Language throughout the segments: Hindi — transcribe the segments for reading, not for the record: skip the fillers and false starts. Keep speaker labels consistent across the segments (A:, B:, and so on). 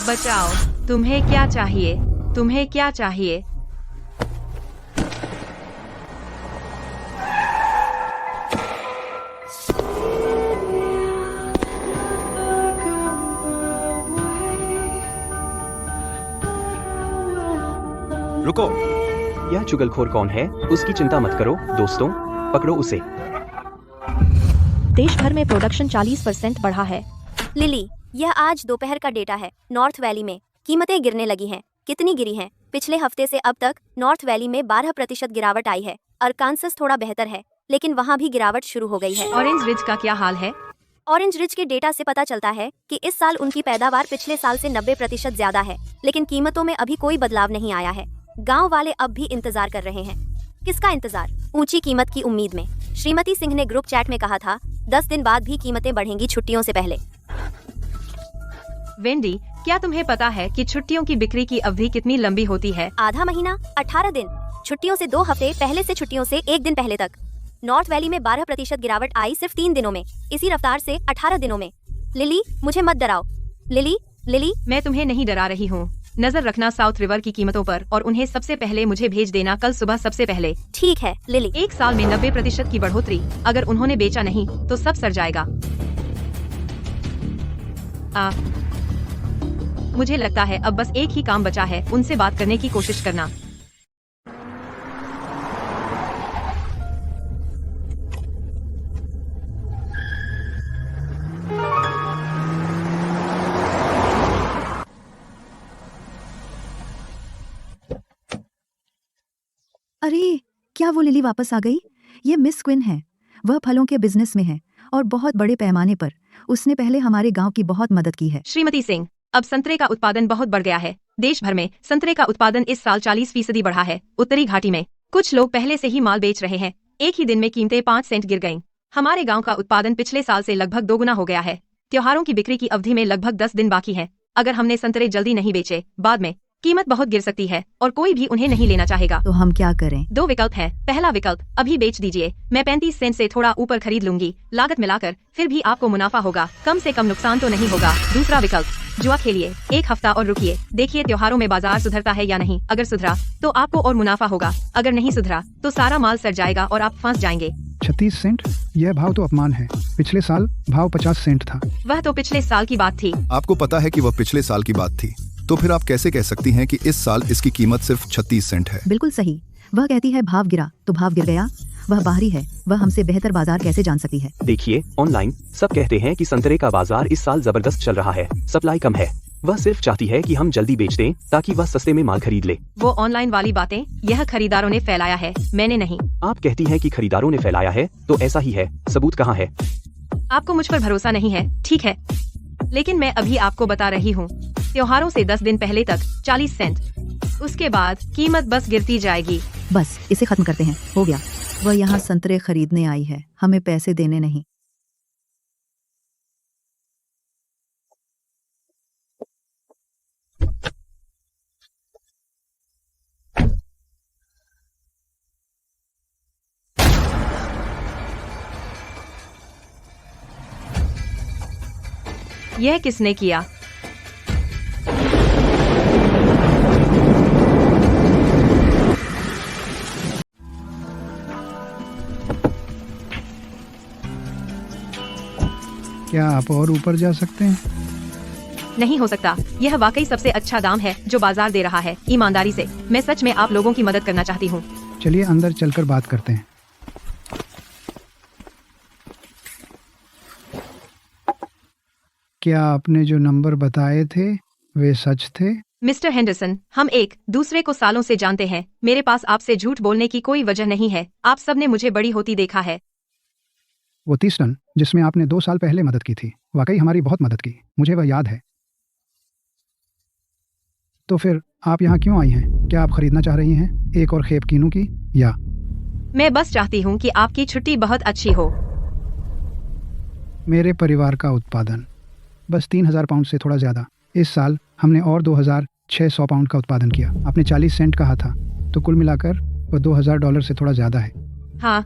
A: बचाओ। तुम्हें क्या चाहिए? तुम्हें क्या चाहिए?
B: रुको।
C: यह चुगलखोर कौन है? उसकी चिंता मत करो दोस्तों, पकड़ो उसे।
D: देश भर में प्रोडक्शन 40% बढ़ा है।
E: लिली, यह आज दोपहर का डेटा है। नॉर्थ वैली में कीमतें गिरने लगी हैं। कितनी गिरी हैं? पिछले हफ्ते से अब तक नॉर्थ वैली में 12% गिरावट आई है। अरकानसस थोड़ा बेहतर है, लेकिन वहाँ भी गिरावट शुरू हो गई है।
A: ऑरेंज रिज का क्या हाल है?
E: ऑरेंज रिज के डेटा से पता चलता है कि इस साल उनकी पैदावार पिछले साल से 90% ज्यादा है, लेकिन कीमतों में अभी कोई बदलाव नहीं आया है। गांव वाले अब भी इंतजार कर रहे हैं। किसका इंतजार? ऊंची कीमत की उम्मीद में। श्रीमती सिंह ने ग्रुप चैट में कहा था 10 दिन बाद भी कीमतें बढ़ेंगी छुट्टियों से पहले।
A: वेंडी, क्या तुम्हें पता है कि छुट्टियों की बिक्री की अवधि कितनी लंबी होती है?
E: आधा महीना, 18 दिन। छुट्टियों से 2 हफ्ते पहले से छुट्टियों से 1 दिन पहले तक। नॉर्थ वैली में 12% गिरावट आई सिर्फ 3 दिनों में। इसी रफ्तार से 18 दिनों में। लिली, मुझे मत डराओ। लिली,
A: मैं तुम्हें नहीं डरा रही हूँ। नजर रखना साउथ रिवर की कीमतों पर और उन्हें सबसे पहले मुझे भेज देना कल सुबह सबसे पहले।
E: ठीक है लिली।
A: 1 साल में 90% की बढ़ोतरी। अगर उन्होंने बेचा नहीं तो सब सड़ जाएगा। मुझे लगता है अब बस एक ही काम बचा है, उनसे बात करने की कोशिश करना।
F: अरे, क्या वो लिली वापस आ गई? ये मिस क्विन है। वह फलों के बिजनेस में है और बहुत बड़े पैमाने पर। उसने पहले हमारे गांव की बहुत मदद की है।
A: श्रीमती सिंह, अब संतरे का उत्पादन बहुत बढ़ गया है। देश भर में संतरे का उत्पादन इस साल 40% बढ़ा है। उत्तरी घाटी में कुछ लोग पहले से ही माल बेच रहे हैं। एक ही दिन में कीमतें 5 सेंट गिर गईं। हमारे गांव का उत्पादन पिछले साल से लगभग 2 गुना हो गया है। त्योहारों की बिक्री की अवधि में लगभग 10 दिन बाकी है। अगर हमने संतरे जल्दी नहीं बेचे, बाद में कीमत बहुत गिर सकती है और कोई भी उन्हें नहीं लेना चाहेगा।
F: तो हम क्या करें?
A: 2 विकल्प हैं। पहला विकल्प, अभी बेच दीजिए। मैं 35 सेंट से थोड़ा ऊपर खरीद लूंगी। लागत मिलाकर फिर भी आपको मुनाफा होगा, कम से कम नुकसान तो नहीं होगा। दूसरा विकल्प, जुआ खेलिए। 1 हफ्ता और रुकिए, देखिए त्योहारों में बाजार सुधरता है या नहीं। अगर सुधरा तो आपको और मुनाफा होगा, अगर नहीं सुधरा तो सारा माल सड़ जाएगा और आप फंस जाएंगे।
G: 36 सेंट? यह भाव तो अपमान है। पिछले साल भाव 50 सेंट था।
A: वह तो पिछले साल की बात थी।
B: आपको पता है कि वह पिछले साल की बात थी, तो फिर आप कैसे कह सकती हैं कि इस साल इसकी कीमत सिर्फ 36 सेंट है?
F: बिल्कुल सही। वह कहती है भाव गिरा तो भाव गिर गया। वह बाहरी है, वह हमसे बेहतर बाजार कैसे जान सकती है?
C: देखिए, ऑनलाइन सब कहते हैं कि संतरे का बाजार इस साल जबरदस्त चल रहा है। सप्लाई कम है। वह सिर्फ चाहती है कि हम जल्दी बेच दें ताकि वह सस्ते में माल खरीद ले।
A: वो ऑनलाइन वाली बातें यह खरीदारों ने फैलाया है, मैंने नहीं।
C: आप कहती हैं कि खरीदारों ने फैलाया है, तो ऐसा ही है। सबूत कहाँ है?
A: आपको मुझ पर भरोसा नहीं है, ठीक है, लेकिन मैं अभी आपको बता रही हूँ। त्योहारों से 10 दिन पहले तक 40 सेंट। उसके बाद कीमत बस गिरती जाएगी।
F: बस इसे खत्म करते हैं। हो गया। वह यहाँ संतरे खरीदने आई है, हमें पैसे देने नहीं।
A: यह किसने किया?
G: क्या आप और ऊपर जा सकते हैं?
A: नहीं हो सकता। यह वाकई सबसे अच्छा दाम है जो बाजार दे रहा है। ईमानदारी से, मैं सच में आप लोगों की मदद करना चाहती हूँ।
G: चलिए अंदर चलकर बात करते हैं। क्या आपने जो नंबर बताए थे वे सच थे?
A: मिस्टर हेंडरसन, हम एक दूसरे को सालों से जानते हैं। मेरे पास आपसे झूठ बोलने की कोई वजह नहीं है। आप सबने मुझे बड़ी होती देखा है।
G: वो 30 टन जिसमें आपने 2 साल पहले मदद की थी, वाकई हमारी बहुत मदद की, मुझे वह याद है। तो फिर आप यहाँ क्यों आई हैं? क्या आप खरीदना चाह रही हैं? एक और खेप कीनू की? या
A: मैं बस चाहती हूँ कि आपकी छुट्टी बहुत अच्छी हो।
G: मेरे परिवार का उत्पादन बस 3000 पाउंड से थोड़ा ज़्यादा। इस साल हमने और 2600 पाउंड का उत्पादन किया। आपने 40 सेंट कहा था, तो कुल मिलाकर वह $2000 से थोड़ा ज़्यादा है।
A: हाँ,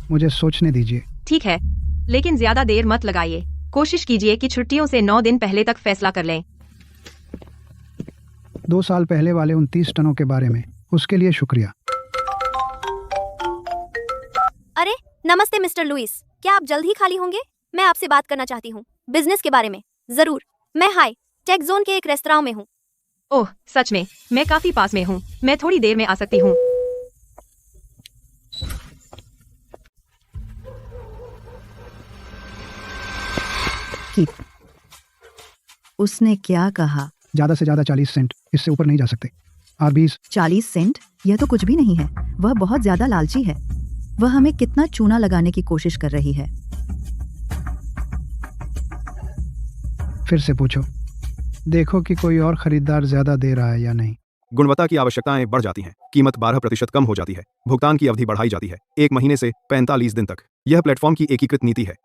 G: मुझे सोचने दीजिए।
A: ठीक है, लेकिन ज्यादा देर मत लगाइए। कोशिश कीजिए कि छुट्टियों से 9 दिन पहले तक फैसला कर लें।
G: 2 साल पहले वाले 29 टनों के बारे में, उसके लिए शुक्रिया।
E: अरे नमस्ते मिस्टर लुइस, क्या आप जल्द ही खाली होंगे? मैं आपसे बात करना चाहती हूँ बिजनेस के बारे में। जरूर, मैं हाई टेक जोन के एक रेस्तरां में हूँ।
A: ओह सच में, मैं काफी पास में हूँ। मैं थोड़ी देर में आ सकती हूँ।
F: उसने क्या कहा?
G: ज़्यादा से ज़्यादा 40 सेंट, इससे ऊपर नहीं जा सकते। और 20।
F: 40 सेंट? यह तो कुछ भी नहीं है। वह बहुत ज्यादा लालची है। वह हमें कितना चूना लगाने की कोशिश कर रही है।
G: फिर से पूछो, देखो कि कोई और खरीदार ज्यादा दे रहा है या नहीं।
B: गुणवत्ता की आवश्यकताएं बढ़ जाती हैं, कीमत 12% कम हो जाती है, भुगतान की अवधि बढ़ाई जाती है 1 महीने से 45 दिन तक। यह प्लेटफॉर्म की एकीकृत नीति है।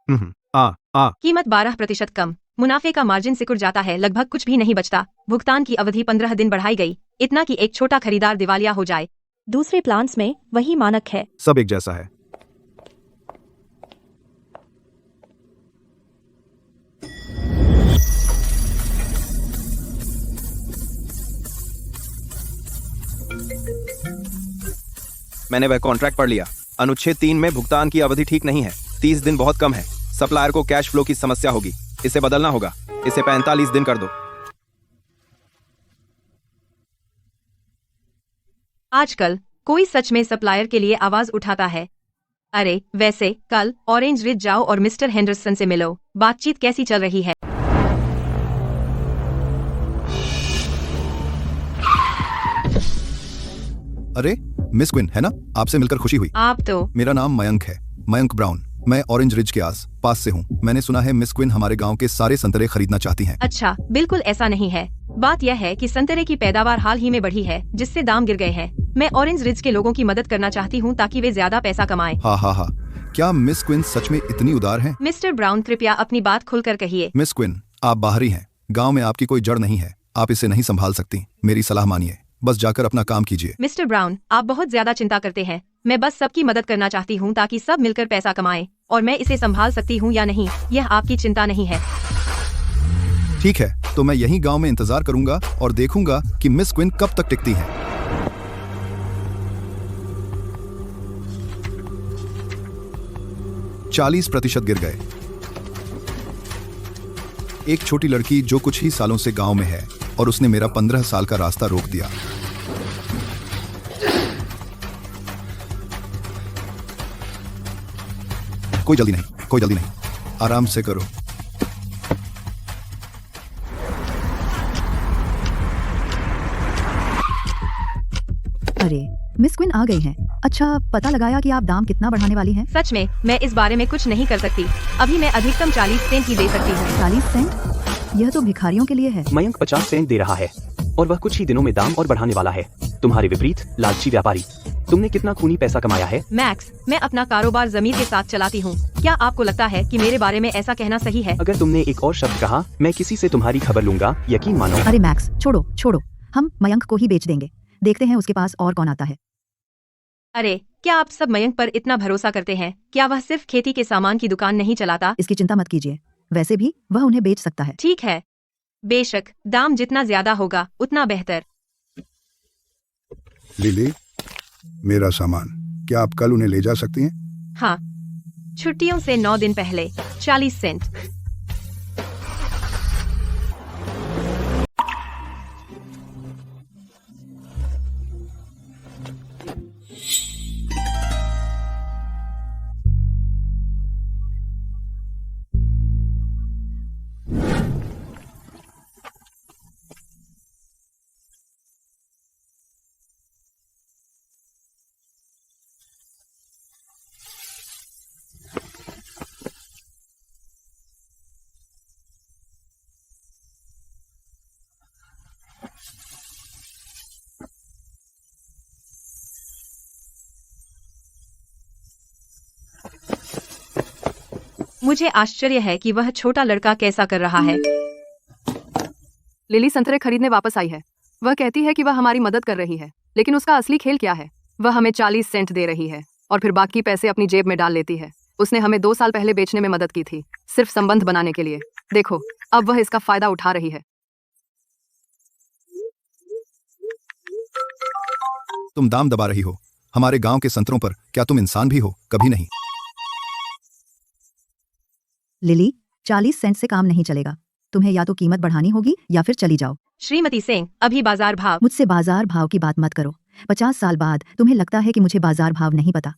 A: कीमत 12% कम, मुनाफे का मार्जिन सिकुड़ जाता है, लगभग कुछ भी नहीं बचता। भुगतान की अवधि 15 दिन बढ़ाई गई, इतना कि एक छोटा खरीदार दिवालिया हो जाए।
D: दूसरे प्लान्स में वही मानक है।
B: सब एक जैसा है।
H: मैंने वह कॉन्ट्रैक्ट पढ़ लिया। अनुच्छेद 3 में भुगतान की अवधि ठीक नहीं है। 30 दिन बहुत कम है। सप्लायर को कैश फ्लो की समस्या होगी। इसे बदलना होगा। इसे 45 दिन कर दो।
A: आजकल कोई सच में सप्लायर के लिए आवाज उठाता है? अरे वैसे कल ऑरेंज रिज जाओ और मिस्टर हेंडरसन से मिलो। बातचीत कैसी चल रही है?
B: अरे मिस क्विन है ना? आपसे मिलकर खुशी हुई।
A: आप तो
B: मेरा नाम मयंक है, मयंक ब्राउन। मैं ऑरेंज रिज के पास से हूँ। मैंने सुना है मिस क्विन हमारे गांव के सारे संतरे खरीदना चाहती हैं।
A: अच्छा, बिल्कुल ऐसा नहीं है। बात यह है कि संतरे की पैदावार हाल ही में बढ़ी है, जिससे दाम गिर गए हैं। मैं ऑरेंज रिज के लोगों की मदद करना चाहती हूँ ताकि वे ज्यादा पैसा कमाएं।
B: हाँ, क्या मिस क्विन सच में इतनी उदार हैं?
A: मिस्टर ब्राउन, कृपया अपनी बात खुलकर कहिए।
B: मिस क्विन, आप बाहरी हैं। गांव में आपकी कोई जड़ नहीं है। आप इसे नहीं संभाल सकती। मेरी सलाह मानिए, बस जाकर अपना काम कीजिए।
A: मिस्टर ब्राउन, आप बहुत ज्यादा चिंता करते हैं। मैं बस सबकी मदद करना चाहती हूँ ताकि सब मिलकर पैसा कमाएं। और मैं इसे संभाल सकती हूँ या नहीं, यह आपकी चिंता नहीं है।
B: ठीक है, तो मैं यहीं गांव में इंतजार करूंगा और देखूंगा कि मिस क्विन कब तक टिकती हैं। %40 गिर गए। एक छोटी लड़की जो कुछ ही सालों से गांव में है और उसने मेरा 15 साल का रास्ता रोक दिया। कोई जल्दी नहीं, आराम से करो।
F: अरे मिस क्विन आ गई हैं। अच्छा, पता लगाया कि आप दाम कितना बढ़ाने वाली हैं?
A: सच में मैं इस बारे में कुछ नहीं कर सकती। अभी मैं अधिकतम 40 सेंट ही दे सकती हूँ।
F: 40 सेंट? यह तो भिखारियों के लिए है।
C: मयंक 50 सेंट दे रहा है और वह कुछ ही दिनों में दाम और बढ़ाने वाला है। तुम्हारे विपरीत लालची व्यापारी। तुमने कितना खूनी पैसा कमाया है?
A: मैक्स, मैं अपना कारोबार जमीर के साथ चलाती हूँ। क्या आपको लगता है कि मेरे बारे में ऐसा कहना सही है?
C: अगर तुमने एक और शब्द कहा, मैं किसी से तुम्हारी खबर लूंगा, यकीन मानो।
F: अरे मैक्स, छोड़ो, हम मयंक को ही बेच देंगे। देखते हैं उसके पास और कौन आता है।
A: अरे, क्या आप सब मयंक पर इतना भरोसा करते हैं? क्या वह सिर्फ खेती के सामान की दुकान नहीं चलाता?
F: इसकी चिंता मत कीजिए, वैसे भी वह उन्हें बेच सकता है।
A: ठीक है, बेशक दाम जितना ज्यादा होगा उतना बेहतर।
I: लिली, मेरा सामान, क्या आप कल उन्हें ले जा सकती हैं?
A: हाँ, छुट्टियों से 9 दिन पहले 40 सेंट। मुझे आश्चर्य है कि वह छोटा लड़का कैसा कर रहा है।
J: लिली संतरे खरीदने वापस आई है। वह कहती है कि वह हमारी मदद कर रही है, लेकिन उसका असली खेल क्या है? वह हमें 40 सेंट दे रही है और फिर बाकी पैसे अपनी जेब में डाल लेती है। उसने हमें 2 साल पहले बेचने में मदद की थी, सिर्फ संबंध बनाने के लिए। देखो, अब वह इसका फायदा उठा रही है।
B: तुम दाम दबा रही हो हमारे गांव के संतरों पर। क्या तुम इंसान भी हो? कभी नहीं।
F: लिली, 40 सेंट से काम नहीं चलेगा। तुम्हें या तो कीमत बढ़ानी होगी या फिर चली जाओ।
A: श्रीमती सिंह, अभी बाजार भाव।
F: मुझसे बाजार भाव की बात मत करो। 50 साल बाद तुम्हें लगता है कि मुझे बाजार भाव नहीं पता।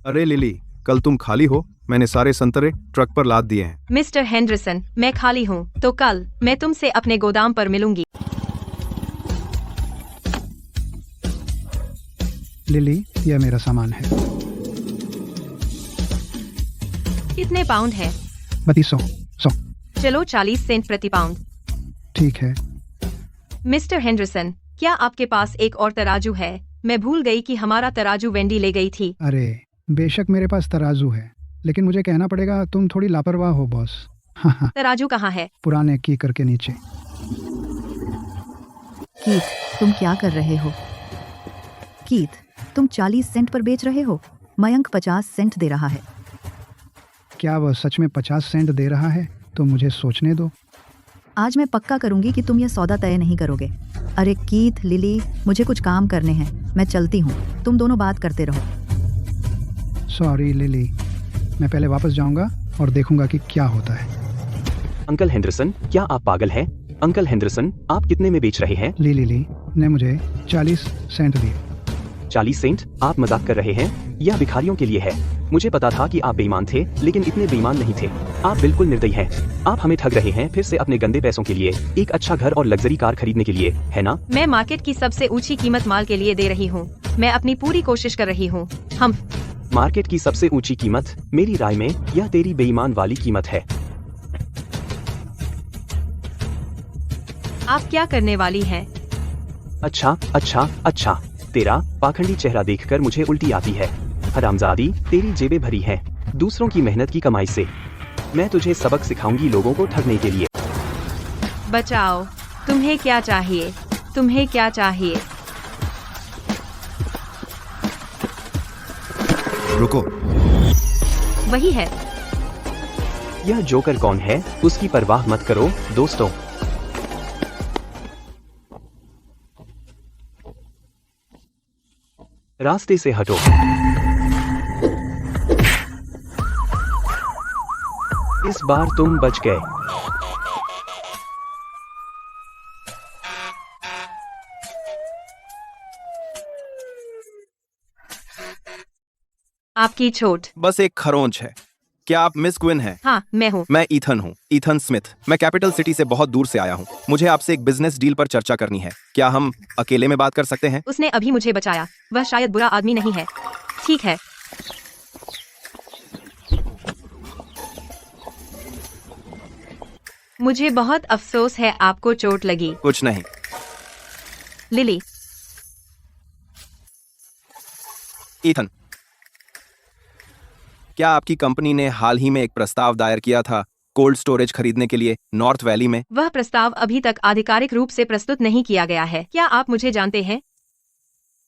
B: अरे लिली, कल तुम खाली हो? मैंने सारे संतरे ट्रक पर लाद दिए हैं।
A: मिस्टर हेंडरसन, मैं खाली हूँ, तो कल मैं तुमसे अपने गोदाम पर मिलूंगी।
G: लिली, यह मेरा सामान है।
A: कितने पाउंड है?
G: 3200।
A: चलो 40 सेंट प्रति पाउंड।
G: ठीक है।
A: मिस्टर हेंडरसन, क्या आपके पास एक और तराजू है? मैं भूल गई कि हमारा तराजू वेंडी ले गई थी।
G: अरे बेशक मेरे पास तराजू है, लेकिन मुझे कहना पड़ेगा तुम थोड़ी लापरवाह हो बॉस। हाँ,
A: तराजू कहाँ है?
G: पुराने कीकर के नीचे।
F: कीथ, तुम क्या कर रहे हो? कीथ, तुम 40 सेंट पर बेच रहे हो? मयंक 50 सेंट दे रहा है।
G: क्या वह सच में 50 सेंट दे रहा है? तो मुझे सोचने दो।
F: आज मैं पक्का करूंगी कि तुम यह सौदा तय नहीं करोगे। अरे कीथ, लिली, मुझे कुछ काम करने हैं, मैं चलती हूँ। तुम दोनों बात करते रहो।
G: सॉरी लिली, मैं पहले वापस जाऊंगा और देखूंगा कि क्या होता है।
C: अंकल हेंडरसन, क्या आप पागल हैं? अंकल हेंडरसन, आप कितने में बेच रहे हैं?
G: लिली ने मुझे 40 सेंट दिए।
C: 40 सेंट? आप मजाक कर रहे हैं? यह भिखारियों के लिए है। मुझे पता था कि आप बेईमान थे, लेकिन इतने बेईमान नहीं थे। आप बिल्कुल निर्दयी हैं। आप हमें ठग रहे हैं, फिर से अपने गंदे पैसों के लिए, एक अच्छा घर और लग्जरी कार खरीदने के लिए, है ना?
A: मैं मार्केट की सबसे ऊंची कीमत माल के लिए दे रही हूँ। मैं अपनी पूरी कोशिश कर रही हूँ। हम
C: मार्केट की सबसे ऊंची कीमत? मेरी राय में यह तेरी बेईमान वाली कीमत है।
A: आप क्या करने वाली हैं?
C: अच्छा, तेरा पाखंडी चेहरा देखकर मुझे उल्टी आती है। हरामजादी, तेरी जेबें भरी हैं दूसरों की मेहनत की कमाई से। मैं तुझे सबक सिखाऊंगी लोगों को ठगने के लिए।
A: बचाओ, तुम्हें क्या चाहिए? तुम्हें क्या चाहिए?
B: रुको।
A: वही है।
C: यह जोकर कौन है? उसकी परवाह मत करो दोस्तों। रास्ते से हटो। इस बार तुम बच गए।
A: आपकी छोट।
H: बस एक खरोंच है। क्या आप मिस क्विन हैं?
A: हाँ, मैं हूँ।
H: मैं ईथन हूँ, ईथन स्मिथ। मैं कैपिटल सिटी से बहुत दूर से आया हूँ। मुझे आपसे एक बिजनेस डील पर चर्चा करनी है। क्या हम अकेले में बात कर सकते हैं?
A: उसने अभी मुझे बचाया। वह शायद बुरा आदमी नहीं है। ठीक है। मुझे बहुत अफसोस है आपको चोट लगी।
H: कुछ नहीं।
A: लिली।
H: ईथन, क्या आपकी कंपनी ने हाल ही में एक प्रस्ताव दायर किया था कोल्ड स्टोरेज खरीदने के लिए नॉर्थ वैली में?
A: वह प्रस्ताव अभी तक आधिकारिक रूप से प्रस्तुत नहीं किया गया है। क्या आप मुझे जानते हैं?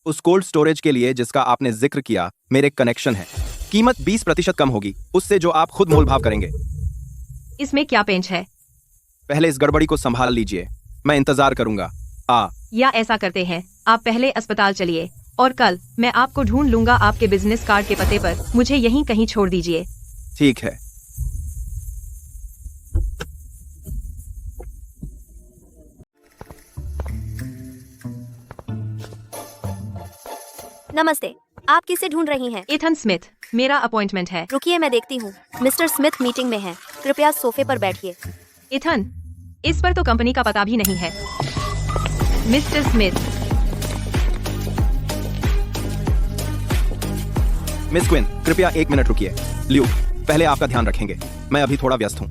H: उस कोल्ड स्टोरेज के लिए जिसका आपने जिक्र किया, मेरे कनेक्शन है। कीमत 20% कम होगी उससे जो आप खुद मोलभाव करेंगे।
A: इसमें क्या पेंच है?
H: पहले इस गड़बड़ी को संभाल लीजिए, मैं इंतजार करूंगा।
A: या ऐसा करते हैं, आप पहले अस्पताल चलिए और कल मैं आपको ढूंढ लूंगा आपके बिजनेस कार्ड के पते पर। मुझे यहीं कहीं छोड़ दीजिए।
H: ठीक है।
E: नमस्ते, आप किसे ढूंढ रही हैं?
A: ईथन स्मिथ, मेरा अपॉइंटमेंट है।
E: रुकिए, मैं देखती हूँ। मिस्टर स्मिथ मीटिंग में हैं। कृपया सोफे पर बैठिए।
A: ईथन, इस पर तो कंपनी का पता भी नहीं है। Mister Smith.
H: मिस क्विन, कृपया 1 मिनट रुकिए। ल्यूक, पहले आपका ध्यान रखेंगे, मैं अभी थोड़ा व्यस्त हूँ।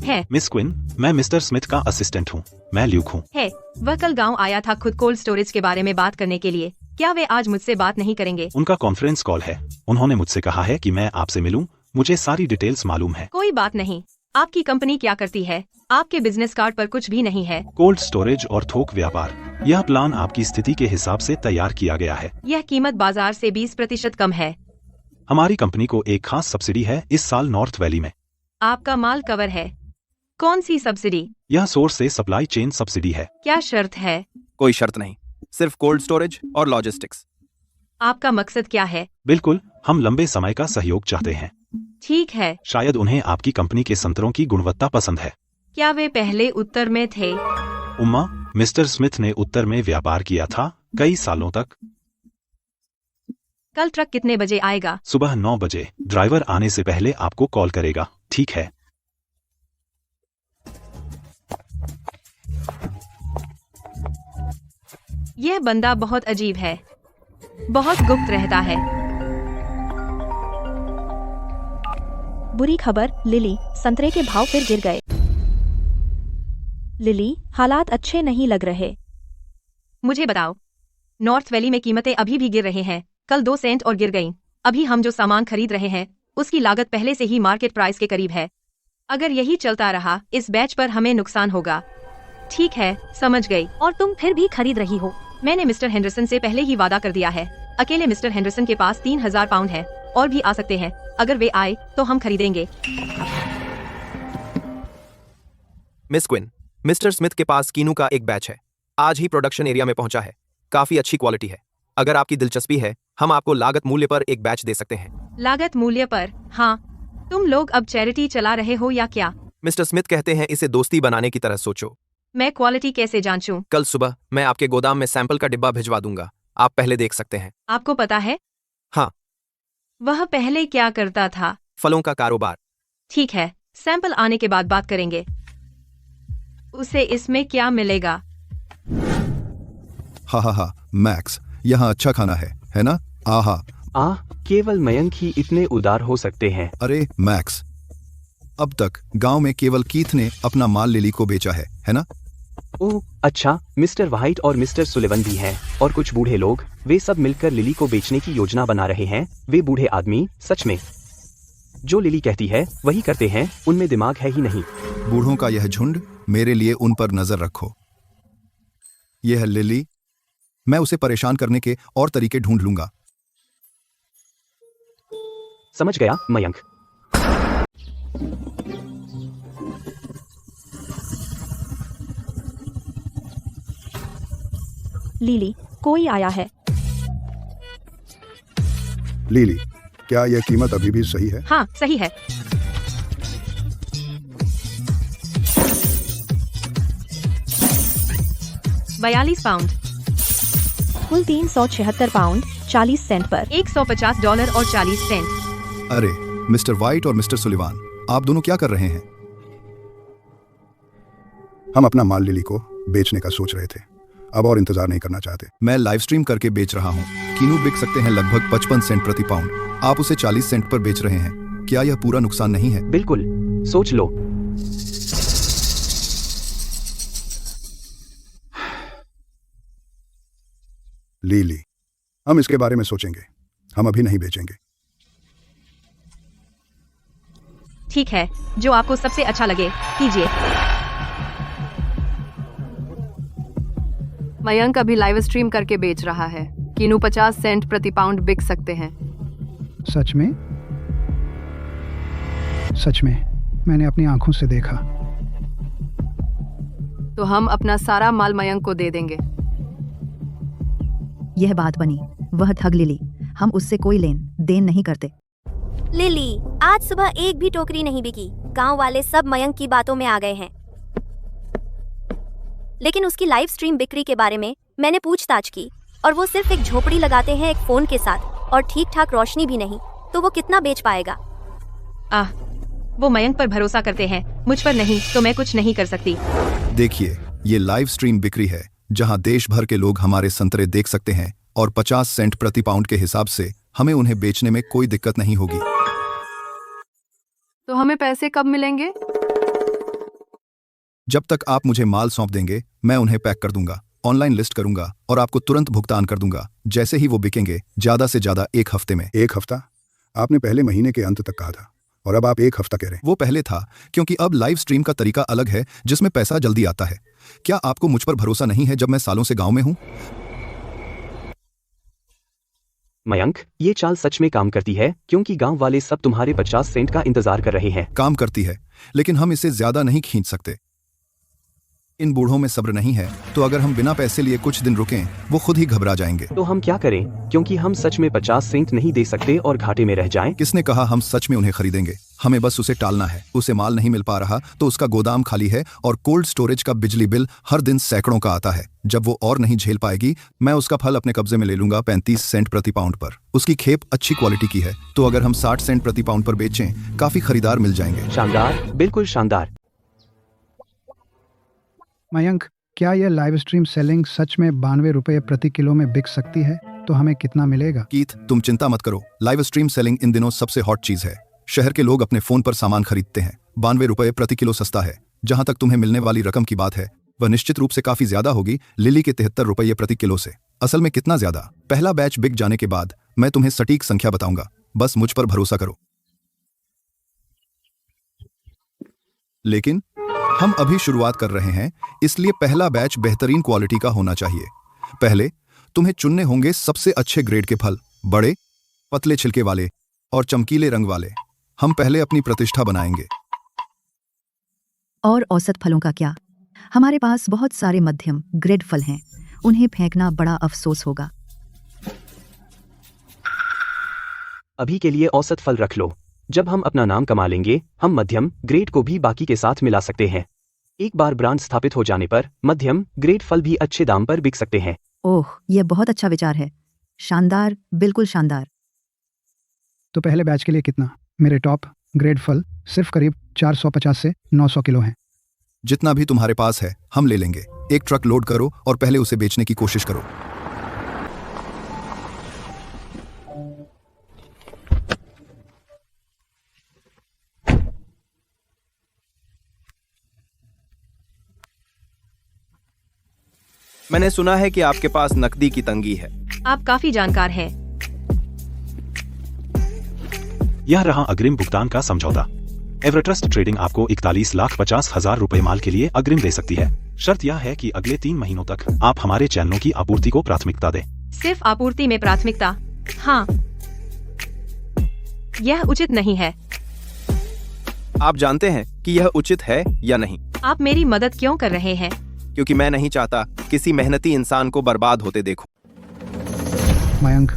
A: है।
K: मिस क्विन, मैं मिस्टर स्मिथ का असिस्टेंट हूँ। मैं ल्यूक हूँ।
A: है। वह कल गांव आया था खुद कोल्ड स्टोरेज के बारे में बात करने के लिए। क्या वे आज मुझसे बात नहीं करेंगे?
K: उनका कॉन्फ्रेंस कॉल है। उन्होंने मुझसे कहा है कि मैं आपसे मिलूं। मुझे सारी डिटेल्स मालूम है।
A: कोई बात नहीं, आपकी कंपनी क्या करती है? आपके बिजनेस कार्ड पर कुछ भी नहीं है।
K: कोल्ड स्टोरेज और थोक व्यापार। यह प्लान आपकी स्थिति के हिसाब से तैयार किया गया है।
A: यह कीमत बाजार से 20% कम है।
K: हमारी कंपनी को एक खास सब्सिडी है इस साल नॉर्थ वैली में।
A: आपका माल कवर है। कौन सी सब्सिडी?
K: यह सोर्स से सप्लाई चेन सब्सिडी है।
A: क्या शर्त है?
H: कोई शर्त नहीं, सिर्फ कोल्ड स्टोरेज और लॉजिस्टिक्स।
A: आपका मकसद क्या है?
K: बिल्कुल, हम लंबे समय का सहयोग चाहते हैं।
A: ठीक है।
K: शायद उन्हें आपकी कंपनी के संतरों की गुणवत्ता पसंद है।
A: क्या वे पहले उत्तर में थे?
K: उम्मा, मिस्टर स्मिथ ने उत्तर में व्यापार किया था कई सालों तक।
A: कल ट्रक कितने बजे आएगा?
K: सुबह 9 बजे। ड्राइवर आने से पहले आपको कॉल करेगा, ठीक है?
A: यह बंदा बहुत अजीब है, बहुत गुप्त रहता है।
D: बुरी खबर, लिली, संतरे के भाव फिर गिर गए। लिली, हालात अच्छे नहीं लग रहे।
A: मुझे बताओ, नॉर्थ वैली में कीमतें अभी भी गिर रहे हैं। कल 2 सेंट और गिर गईं। अभी हम जो सामान खरीद रहे हैं उसकी लागत पहले से ही मार्केट प्राइस के करीब है। अगर यही चलता रहा इस बैच पर हमें नुकसान होगा। ठीक है, समझ गई।
D: और तुम फिर भी खरीद रही हो?
A: मैंने मिस्टर हेंडरसन से पहले ही वादा कर दिया है। अकेले मिस्टर हेंडरसन के पास 3000 पाउंड है, और भी आ सकते हैं। अगर वे आए तो हम खरीदेंगे।
H: मिस क्विन, मिस्टर स्मिथ के पास कीनू का एक बैच है। आज ही प्रोडक्शन एरिया में पहुंचा है। काफी अच्छी क्वालिटी है। अगर आपकी दिलचस्पी है, हम आपको लागत मूल्य पर एक बैच दे सकते हैं।
A: लागत मूल्य पर? हाँ। तुम लोग अब चैरिटी चला रहे हो या क्या?
H: मिस्टर स्मिथ कहते हैं इसे दोस्ती बनाने की तरह सोचो।
A: मैं क्वालिटी कैसे जांचूं?
H: कल सुबह मैं आपके गोदाम में सैंपल का डिब्बा भिजवा दूंगा, आप पहले देख सकते हैं।
A: आपको पता है?
H: हाँ।
A: वह पहले क्या करता था?
H: फलों का कारोबार।
A: ठीक है, सैंपल आने के बाद बात करेंगे। उसे इसमें क्या मिलेगा?
I: हा, मैक्स, यहाँ अच्छा खाना है ना? आहा।
C: केवल मयंक ही इतने उदार हो सकते हैं।
I: अरे मैक्स, अब तक गांव में केवल कीथ ने अपना माल लिली को बेचा है ना?
C: ओह अच्छा, मिस्टर वाइट और मिस्टर सुलिवन भी हैं, और कुछ बूढ़े लोग। वे सब मिलकर लिली को बेचने की योजना बना रहे हैं। वे बूढ़े आदमी सच में जो लिली कहती है वही करते हैं। उनमें दिमाग है ही नहीं।
I: बूढ़ों का यह झुंड, मेरे लिए उन पर नजर रखो। यह है लिली। मैं उसे परेशान करने के और तरीके ढूंढ लूंगा।
C: समझ गया मयंक।
D: लिली, कोई आया है।
I: लिली, क्या यह कीमत अभी भी सही है?
A: हाँ, सही है। $42
D: कुल 376 पाउंड 40 सेंट पर।
A: $150 और 40 सेंट।
I: अरे मिस्टर वाइट और मिस्टर सुलिवान, आप दोनों क्या कर रहे हैं? हम अपना माल लिली को बेचने का सोच रहे थे। अब और इंतजार नहीं करना चाहते। मैं लाइव स्ट्रीम करके बेच रहा हूँ। कीनू बिक सकते हैं लगभग 55 सेंट प्रति पाउंड। आप उसे 40 सेंट पर बेच रहे हैं। क्या यह पूरा नुकसान नहीं है?
C: बिल्कुल, सोच लो।
I: लिली, हम इसके बारे में सोचेंगे। हम अभी नहीं बेचेंगे।
A: ठीक है, जो आपको सबसे अच्छा लगे कीजिए।
J: मयंक अभी लाइव स्ट्रीम करके बेच रहा है। कीनू 50 सेंट प्रति पाउंड बिक सकते हैं।
G: सच में? सच में, मैंने अपनी आंखों से देखा।
J: तो हम अपना सारा माल मयंक को दे देंगे।
F: यह बात बनी। वह ठग लिली। हम उससे कोई लेन देन नहीं करते।
E: लिली, आज सुबह एक भी टोकरी नहीं बिकी। गांव वाले सब मयंक की बातों में आ गए हैं। लेकिन उसकी लाइव स्ट्रीम बिक्री के बारे में मैंने पूछताछ की, और वो सिर्फ एक झोपड़ी लगाते हैं एक फोन के साथ, और ठीक ठाक रोशनी भी नहीं। तो वो कितना बेच पाएगा?
A: वो मयंक पर भरोसा करते हैं, मुझ पर नहीं, तो मैं कुछ नहीं कर सकती।
I: देखिए, ये लाइव स्ट्रीम बिक्री है जहां देश भर के लोग हमारे संतरे देख सकते हैं, और 50 सेंट प्रति पाउंड के हिसाब से हमें उन्हें बेचने में कोई दिक्कत नहीं होगी।
J: तो हमें पैसे कब मिलेंगे?
I: जब तक आप मुझे माल सौंप देंगे, मैं उन्हें पैक कर दूंगा, ऑनलाइन लिस्ट करूंगा और आपको तुरंत भुगतान कर दूंगा जैसे ही वो बिकेंगे। ज्यादा से ज्यादा 1 हफ्ते में। 1 हफ्ता? आपने पहले महीने के अंत तक कहा था। और अब आप एक हफ्ता कह रहे हैं।
B: वो पहले था, क्योंकि अब लाइव स्ट्रीम का तरीका अलग है जिसमें पैसा जल्दी आता है। क्या आपको मुझ पर भरोसा नहीं है जब मैं सालों से गांव में हूं?
C: मयंक, ये चाल सच में काम करती है क्योंकि गांव वाले सब तुम्हारे 50 सेंट का इंतजार कर रहे हैं।
B: काम करती है, लेकिन हम इसे ज्यादा नहीं खींच सकते। इन बूढ़ों में सब्र नहीं है, तो अगर हम बिना पैसे लिए कुछ दिन रुकें, वो खुद ही घबरा जाएंगे।
C: तो हम क्या करें, क्योंकि हम सच में 50 सेंट नहीं दे सकते और घाटे में रह जाएं?
B: किसने कहा हम सच में उन्हें खरीदेंगे? हमें बस उसे टालना है। उसे माल नहीं मिल पा रहा तो उसका गोदाम खाली है और कोल्ड स्टोरेज का बिजली बिल हर दिन सैकड़ों का आता है। जब वो और नहीं झेल पाएगी, मैं उसका फल अपने कब्जे में ले लूंगा 35 सेंट प्रति पाउंड पर। उसकी खेप अच्छी क्वालिटी की है, तो अगर हम 60 सेंट प्रति पाउंड पर बेचें, काफी खरीदार मिल जाएंगे।
C: शानदार, बिल्कुल शानदार।
G: मयंक, क्या यह लाइव स्ट्रीम सेलिंग सच में 92 रुपये प्रति किलो में बिक सकती है? तो हमें कितना मिलेगा?
B: कीथ, तुम चिंता मत करो। लाइव स्ट्रीम सेलिंग इन दिनों सबसे हॉट चीज है। शहर के लोग अपने फोन पर सामान खरीदते हैं। 92 रुपये प्रति किलो सस्ता है। जहां तक तुम्हें मिलने वाली रकम की बात है, वह निश्चित रूप से काफी ज्यादा होगी लिली के 73 रुपये प्रति किलो से। असल में कितना ज्यादा? पहला बैच बिक जाने के बाद मैं तुम्हें सटीक संख्या बताऊंगा। बस मुझ पर भरोसा करो। लेकिन हम अभी शुरुआत कर रहे हैं, इसलिए पहला बैच बेहतरीन क्वालिटी का होना चाहिए। पहले तुम्हें चुनने होंगे सबसे अच्छे ग्रेड के फल, बड़े, पतले छिलके वाले और चमकीले रंग वाले। हम पहले अपनी प्रतिष्ठा बनाएंगे।
F: और औसत फलों का क्या? हमारे पास बहुत सारे मध्यम ग्रेड फल हैं। उन्हें फेंकना बड़ा अफसोस होगा।
C: अभी के लिए औसत फल रख लो। जब हम अपना नाम कमा लेंगे, हम मध्यम ग्रेड को भी बाकी के साथ मिला सकते हैं। एक बार ब्रांड स्थापित हो जाने पर मध्यम ग्रेड फल भी अच्छे दाम पर बिक सकते हैं।
F: ओह, यह बहुत अच्छा विचार है। शानदार, बिल्कुल शानदार।
G: तो पहले बैच के लिए कितना? मेरे टॉप ग्रेड फल सिर्फ करीब 450 से 900 किलो हैं।
B: जितना भी तुम्हारे पास है हम ले लेंगे। एक ट्रक लोड करो और पहले उसे बेचने की कोशिश करो।
H: मैंने सुना है कि आपके पास नकदी की तंगी है।
A: आप काफी जानकार हैं।
K: यह रहा अग्रिम भुगतान का समझौता। एवरट्रस्ट ट्रेडिंग आपको 41,50,000 रुपए माल के लिए अग्रिम दे सकती है। शर्त यह है कि अगले 3 महीनों तक आप हमारे चैनलों की आपूर्ति को प्राथमिकता दें।
A: सिर्फ आपूर्ति में प्राथमिकता? हाँ, यह उचित नहीं है।
H: आप जानते हैं कि यह उचित है या नहीं?
A: आप मेरी मदद क्यों कर रहे हैं?
H: क्योंकि मैं नहीं चाहता किसी मेहनती इंसान को बर्बाद होते देखूं।
G: मयंक,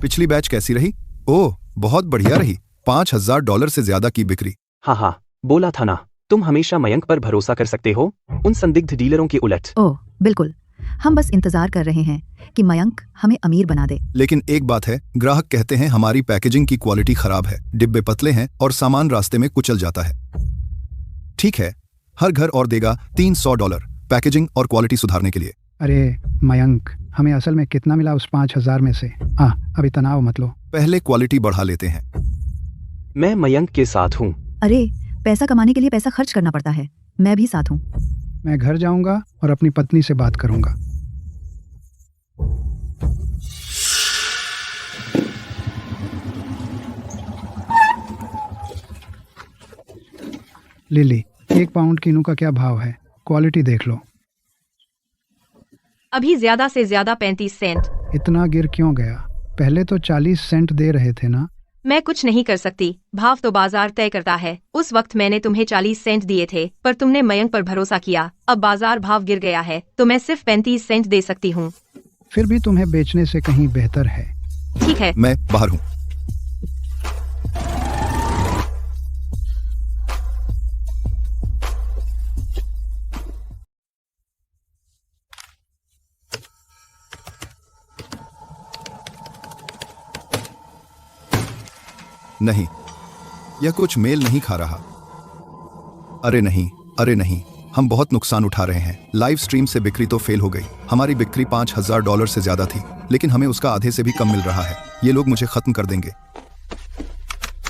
B: पिछली बैच कैसी रही? ओह, बहुत बढ़िया रही। $5,000 से ज्यादा की बिक्री।
C: हाँ, बोला था ना, तुम हमेशा मयंक पर भरोसा कर सकते हो, उन संदिग्ध डीलरों के उलट।
F: ओह, बिल्कुल। हम बस इंतजार कर रहे हैं कि मयंक हमें अमीर बना दे।
B: लेकिन एक बात है, ग्राहक कहते हैं हमारी पैकेजिंग की क्वालिटी खराब है, डिब्बे पतले हैं और सामान रास्ते में कुचल जाता है। ठीक है, हर घर और देगा $300 पैकेजिंग और क्वालिटी सुधारने के लिए।
G: अरे मयंक, हमें असल में कितना मिला उस 5,000 में से? अभी तनाव मत लो।
B: पहले क्वालिटी बढ़ा लेते हैं।
C: मैं मयंक के साथ हूँ।
F: अरे, पैसा कमाने के लिए पैसा खर्च करना पड़ता है। मैं भी साथ हूँ।
G: मैं घर जाऊंगा और अपनी पत्नी से बात करूंगा। लिली, 1 पाउंड कीनू का क्या भाव है? क्वालिटी देख लो।
A: अभी ज्यादा से ज्यादा 35 सेंट।
G: इतना गिर क्यों गया? पहले तो 40 सेंट दे रहे थे ना।
A: मैं कुछ नहीं कर सकती, भाव तो बाजार तय करता है। उस वक्त मैंने तुम्हें 40 सेंट दिए थे, पर तुमने मयंक पर भरोसा किया। अब बाजार भाव गिर गया है, तो मैं सिर्फ 35 सेंट दे सकती हूँ।
G: फिर भी तुम्हें बेचने से कहीं बेहतर है।
A: ठीक है,
B: मैं बाहर हूँ। नहीं, यह कुछ मेल नहीं खा रहा। अरे नहीं, हम बहुत नुकसान उठा रहे हैं। लाइव स्ट्रीम से बिक्री तो फेल हो गई। हमारी बिक्री $5,000 से ज्यादा थी, लेकिन हमें उसका आधे से भी कम मिल रहा है। ये लोग मुझे खत्म कर देंगे।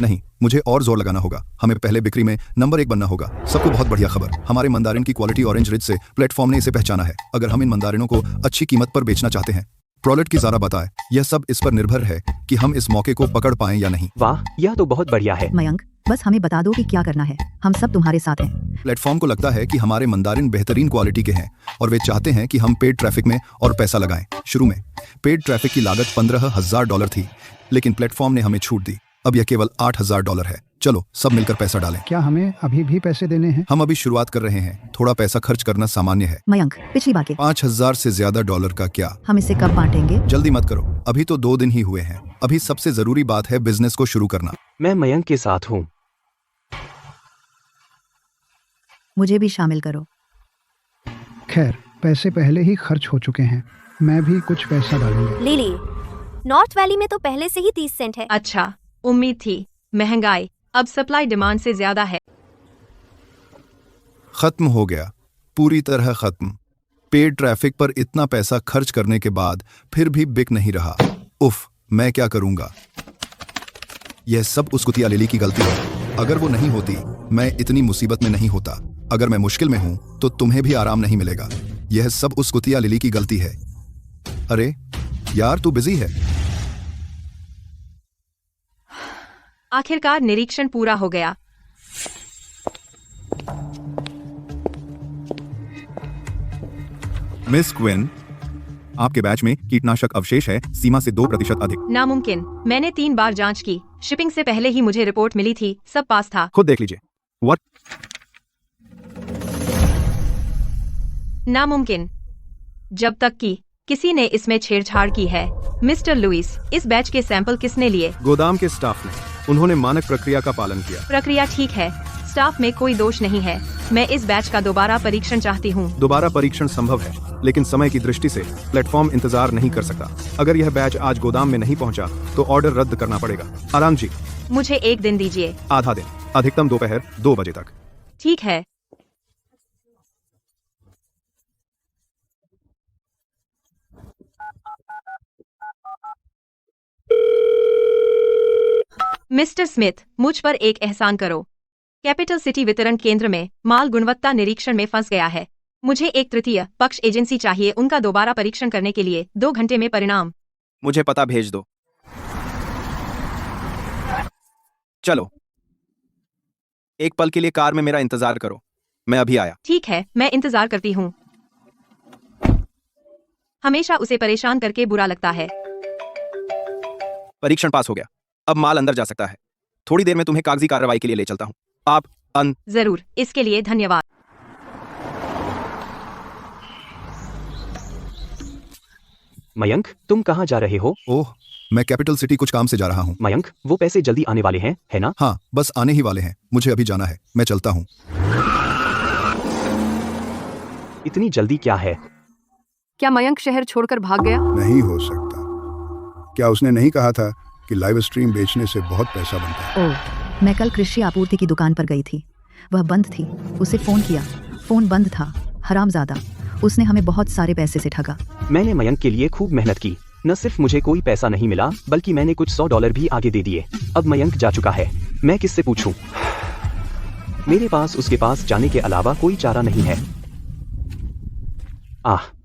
B: नहीं, मुझे और जोर लगाना होगा। हमें पहले बिक्री में नंबर 1 बनना होगा। सबको बहुत बढ़िया खबर, हमारे मंदारिन की क्वालिटी ऑरेंज रिज से प्लेटफॉर्म ने इसे पहचाना है। अगर हम इन मंदारिनों को अच्छी कीमत पर बेचना चाहते हैं, प्रोडक्ट की ज़रा बताएं। यह सब इस पर निर्भर है कि हम इस मौके को पकड़ पाएं या नहीं।
C: वाह, यह तो बहुत बढ़िया है।
F: मयंक, बस हमें बता दो कि क्या करना है, हम सब तुम्हारे साथ हैं।
B: प्लेटफॉर्म को लगता है कि हमारे मंदारिन बेहतरीन क्वालिटी के हैं और वे चाहते हैं कि हम पेड ट्रैफिक में और पैसा लगाएं। शुरू में पेड ट्रैफिक की लागत $15,000 थी, लेकिन प्लेटफॉर्म ने हमें छूट दी। अब यह केवल $8,000 है। चलो सब मिलकर पैसा डालें।
G: क्या हमें अभी भी पैसे देने हैं?
B: हम अभी शुरुआत कर रहे हैं, थोड़ा पैसा खर्च करना सामान्य है।
F: मयंक, पिछली बार के
B: 5,000 से ज्यादा डॉलर का क्या?
F: हम इसे कब बांटेंगे?
B: जल्दी मत करो, अभी तो 2 दिन ही हुए हैं। अभी सबसे जरूरी बात है बिजनेस को शुरू करना।
C: मैं मयंक के साथ हूँ।
F: मुझे भी शामिल करो।
G: खैर, पैसे पहले ही खर्च हो चुके हैं, मैं भी कुछ पैसा डालूंगा।
E: लिली, नॉर्थ वैली में तो पहले से ही 30 सेंट है।
A: अच्छा, उम्मीद थी। महंगाई अब सप्लाई डिमांड से ज्यादा है।
B: खत्म हो गया, पूरी तरह खत्म। पेड ट्रैफिक पर इतना पैसा खर्च करने के बाद फिर भी बिक नहीं रहा। उफ, मैं क्या करूंगा? यह सब उस कुतिया लिली की गलती है। अगर वो नहीं होती, मैं इतनी मुसीबत में नहीं होता। अगर मैं मुश्किल में हूं, तो तुम्हें भी आराम नहीं मिलेगा। यह सब उस कुतिया लिली की गलती है। अरे यार, तू बिजी है?
A: आखिरकार निरीक्षण पूरा हो गया।
B: मिस क्विन, आपके बैच में कीटनाशक अवशेष है सीमा से 2% अधिक।
A: नामुमकिन। मैंने 3 बार जांच की। शिपिंग से पहले ही मुझे रिपोर्ट मिली थी, सब पास था।
H: खुद देख लीजिए। व्हाट?
A: नामुमकिन। जब तक कि किसी ने इसमें छेड़छाड़ की है। मिस्टर लुइस, इस बैच के सैंपल किसने लिए?
H: गोदाम के स्टाफ ने। उन्होंने मानक प्रक्रिया का पालन किया।
A: प्रक्रिया ठीक है, स्टाफ में कोई दोष नहीं है। मैं इस बैच का दोबारा परीक्षण चाहती हूँ।
H: दोबारा परीक्षण संभव है, लेकिन समय की दृष्टि से प्लेटफॉर्म इंतजार नहीं कर सकता। अगर यह बैच आज गोदाम में नहीं पहुंचा, तो ऑर्डर रद्द करना पड़ेगा। आराम जी।
A: मुझे 1 दिन दीजिए।
H: आधा दिन, अधिकतम दोपहर 2 बजे तक।
A: ठीक है। मिस्टर स्मिथ, मुझ पर एक एहसान करो। कैपिटल सिटी वितरण केंद्र में माल गुणवत्ता निरीक्षण में फंस गया है। मुझे एक तृतीय पक्ष एजेंसी चाहिए उनका दोबारा परीक्षण करने के लिए। 2 घंटे में परिणाम।
H: मुझे पता भेज दो। चलो, एक पल के लिए कार में मेरा इंतजार करो, मैं अभी आया।
A: ठीक है, मैं इंतजार करती हूँ। हमेशा उसे परेशान करके बुरा लगता है।
H: परीक्षण पास हो गया, अब माल अंदर जा सकता है। थोड़ी देर में तुम्हें कागजी कार्रवाई के लिए ले चलता हूँ। आप
A: जरूर, इसके लिए धन्यवाद।
C: मयंक, तुम कहाँ जा रहे हो?
B: ओह, मैं कैपिटल सिटी कुछ काम से जा रहा हूँ।
C: मयंक, वो पैसे जल्दी आने वाले हैं, है ना?
B: हाँ, बस आने ही वाले हैं। मुझे अभी जाना है, मैं चलता हूँ।
C: इतनी जल्दी क्या है?
J: क्या मयंक शहर छोड़कर भाग गया?
I: नहीं हो सकता। क्या उसने नहीं कहा था कि लाइव स्ट्रीम बेचने से बहुत पैसा बनता है?
F: ओह, मैं कल कृषि आपूर्ति की दुकान पर गई थी, वह बंद थी। उसे फोन किया, फोन बंद था। हरामजादा, उसने हमें बहुत सारे पैसे से ठगा।
C: मैंने मयंक के लिए खूब मेहनत की। न सिर्फ मुझे कोई पैसा नहीं मिला, बल्कि मैंने कुछ $100 भी आगे दे दिए। अब मयंक जा चुका है, मैं किससे पूछूं? मेरे पास उसके पास जाने के अलावा कोई चारा नहीं है।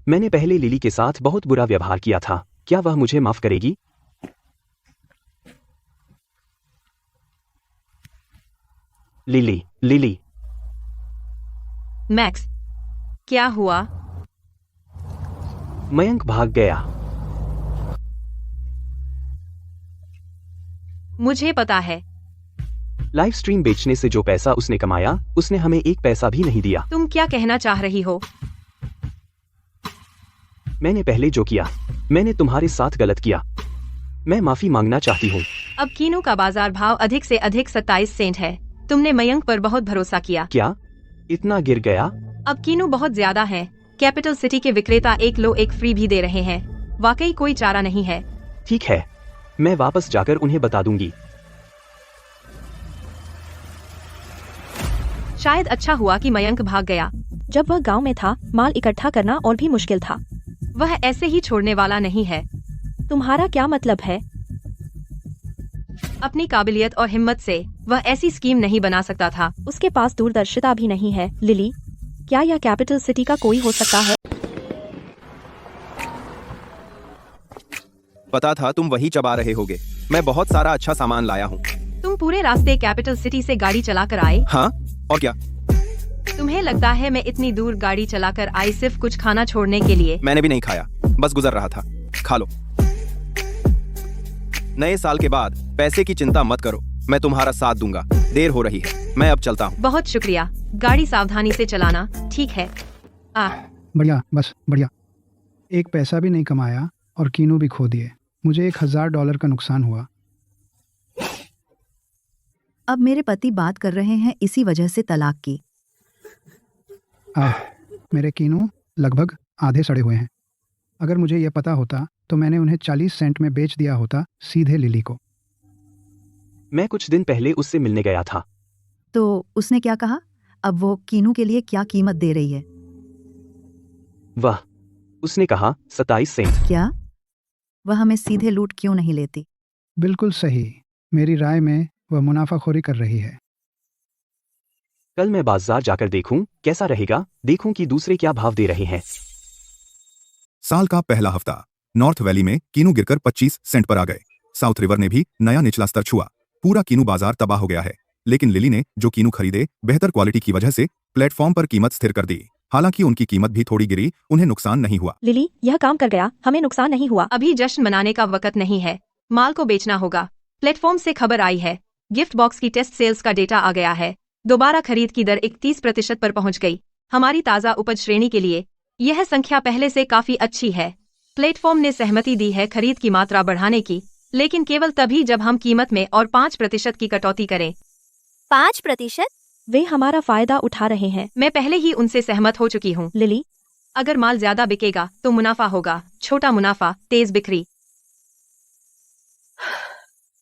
C: मैंने पहले लिली के साथ बहुत बुरा व्यवहार किया था। क्या वह मुझे माफ करेगी? Lily, lily.
A: मैक्स, क्या हुआ?
C: मयंक भाग गया।
A: मुझे पता है।
C: लाइव स्ट्रीम बेचने से जो पैसा उसने कमाया, उसने हमें एक पैसा भी नहीं दिया।
A: तुम क्या कहना चाह रही हो?
C: मैंने पहले जो किया, मैंने तुम्हारे साथ गलत किया। मैं माफी मांगना चाहती हूँ।
A: अब कीनू का बाजार भाव अधिक से अधिक 27 सेंट है। तुमने मयंक पर बहुत भरोसा किया।
C: क्या इतना गिर गया?
A: अब कीनू बहुत ज्यादा है। कैपिटल सिटी के विक्रेता 1 लो 1 फ्री भी दे रहे हैं। वाकई कोई चारा नहीं है।
C: ठीक है, मैं वापस जाकर उन्हें बता दूंगी।
A: शायद अच्छा हुआ कि मयंक भाग गया।
D: जब वह गांव में था, माल इकट्ठा करना और भी मुश्किल था।
A: वह ऐसे ही छोड़ने वाला नहीं है।
D: तुम्हारा क्या मतलब है?
A: अपनी काबिलियत और हिम्मत से वह ऐसी स्कीम नहीं बना सकता था।
D: उसके पास दूरदर्शिता भी नहीं है। लिली, क्या यह कैपिटल सिटी का कोई हो सकता है?
H: पता था तुम वही चबा रहे होगे। मैं बहुत सारा अच्छा सामान लाया हूँ।
A: तुम पूरे रास्ते कैपिटल सिटी से गाड़ी चलाकर आए?
H: हाँ, और क्या?
A: तुम्हें लगता है मैं इतनी दूर गाड़ी चलाकर आई सिर्फ कुछ खाना छोड़ने के लिए?
H: मैंने भी नहीं खाया, बस गुजर रहा था। खा लो। नए साल के बाद पैसे की चिंता मत करो, मैं तुम्हारा साथ दूंगा। देर हो रही है, मैं अब चलता हूँ।
A: बहुत शुक्रिया। गाड़ी सावधानी से चलाना, ठीक है?
G: बढ़िया, बस बढ़िया। एक पैसा भी नहीं कमाया और कीनू भी खो दिए। मुझे $1000 का नुकसान हुआ।
F: अब मेरे पति बात कर रहे हैं इसी वजह से तलाक की।
G: मेरे कीनू लगभग आधे सड़े हुए हैं। अगर मुझे यह पता होता तो मैंने उन्हें 40 सेंट में बेच दिया होता, सीधे लिली को।
C: मैं कुछ दिन पहले उससे मिलने गया था।
F: तो उसने क्या कहा? अब वो कीनू के लिए क्या कीमत दे रही है?
C: वाह, उसने कहा 27 सेंट।
F: क्या? वह हमें सीधे लूट क्यों नहीं लेती?
G: बिल्कुल सही। मेरी राय में वह मुनाफाखोरी कर रही है।
C: कल मैं बाजार जाकर देखूं कैसा रहेगा, देखूं कि दूसरे क्या भाव दे रहे हैं।
B: साल का पहला हफ्ता। नॉर्थ वैली में कीनू गिरकर 25 सेंट पर आ गए। साउथ रिवर ने भी नया निचला स्तर छुआ। पूरा कीनू बाजार तबाह हो गया है, लेकिन लिली ने जो कीनू खरीदे बेहतर क्वालिटी की वजह से प्लेटफॉर्म पर कीमत स्थिर कर दी। हालांकि उनकी कीमत भी थोड़ी गिरी, उन्हें नुकसान नहीं हुआ।
D: लिली, यह काम कर गया, हमें नुकसान नहीं हुआ।
A: अभी जश्न मनाने का वक्त नहीं है, माल को बेचना होगा। प्लेटफॉर्म से खबर आई है, गिफ्ट बॉक्स की टेस्ट सेल्स का डेटा आ गया है। दोबारा खरीद की दर 31% पर पहुंच गई। हमारी ताज़ा उपज श्रेणी के लिए यह संख्या पहले से काफी अच्छी है। प्लेटफॉर्म ने सहमति दी है खरीद की मात्रा बढ़ाने की, लेकिन केवल तभी जब हम कीमत में और 5% की कटौती करें।
E: 5%?
D: वे हमारा फायदा उठा रहे हैं।
A: मैं पहले ही उनसे सहमत हो चुकी हूँ।
D: लिली,
A: अगर माल ज्यादा बिकेगा तो मुनाफा होगा, छोटा मुनाफा, तेज बिक्री।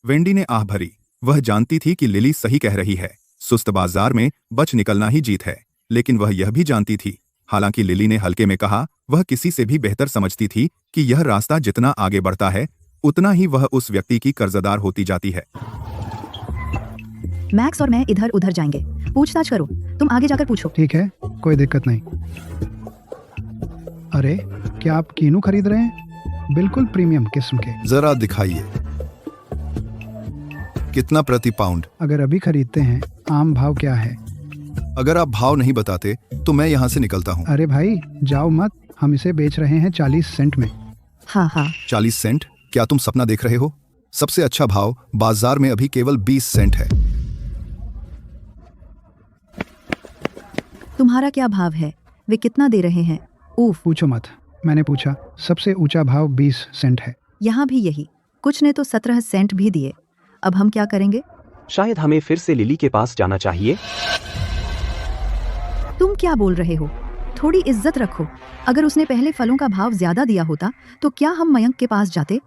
B: वेंडी ने आह भरी। वह जानती थी कि लिली सही कह रही है। सुस्त बाजार में बच निकलना ही जीत है। लेकिन वह यह भी जानती थी, हालांकि लिली ने हल्के में कहा, वह किसी से भी बेहतर समझती थी कि यह रास्ता जितना आगे बढ़ता है उतना ही वह उस व्यक्ति की कर्जदार होती जाती है।
F: मैक्स और मैं इधर उधर जाएंगे। पूछताछ करो, तुम आगे जाकर पूछो।
G: ठीक है, कोई दिक्कत नहीं। अरे, क्या आप कीनू खरीद रहे हैं? बिल्कुल प्रीमियम किस्म के।
B: जरा दिखाइए, कितना प्रति पाउंड?
G: अगर अभी खरीदते हैं, आम भाव क्या है?
B: अगर आप भाव नहीं बताते तो मैं यहाँ से निकलता हूँ।
G: अरे भाई, जाओ मत, हम इसे बेच रहे हैं 40 सेंट में।
F: हाँ।
B: 40 सेंट? क्या तुम सपना देख रहे हो? सबसे अच्छा भाव बाजार में अभी केवल 20 सेंट है।
F: तुम्हारा क्या भाव है? वे कितना दे रहे हैं? उफ,
G: पूछो मत, मैंने पूछा। सबसे ऊंचा भाव 20 सेंट है।
F: यहाँ भी यही। कुछ ने तो 17 सेंट भी दिए। अब हम क्या करेंगे?
C: शायद हमें फिर से लिली के पास जाना चाहिए।
F: तुम क्या बोल रहे हो? थोड़ी इज्जत रखो। अगर उसने पहले फलों का भाव ज्यादा दिया होता तो क्या हम मयंक के पास जाते?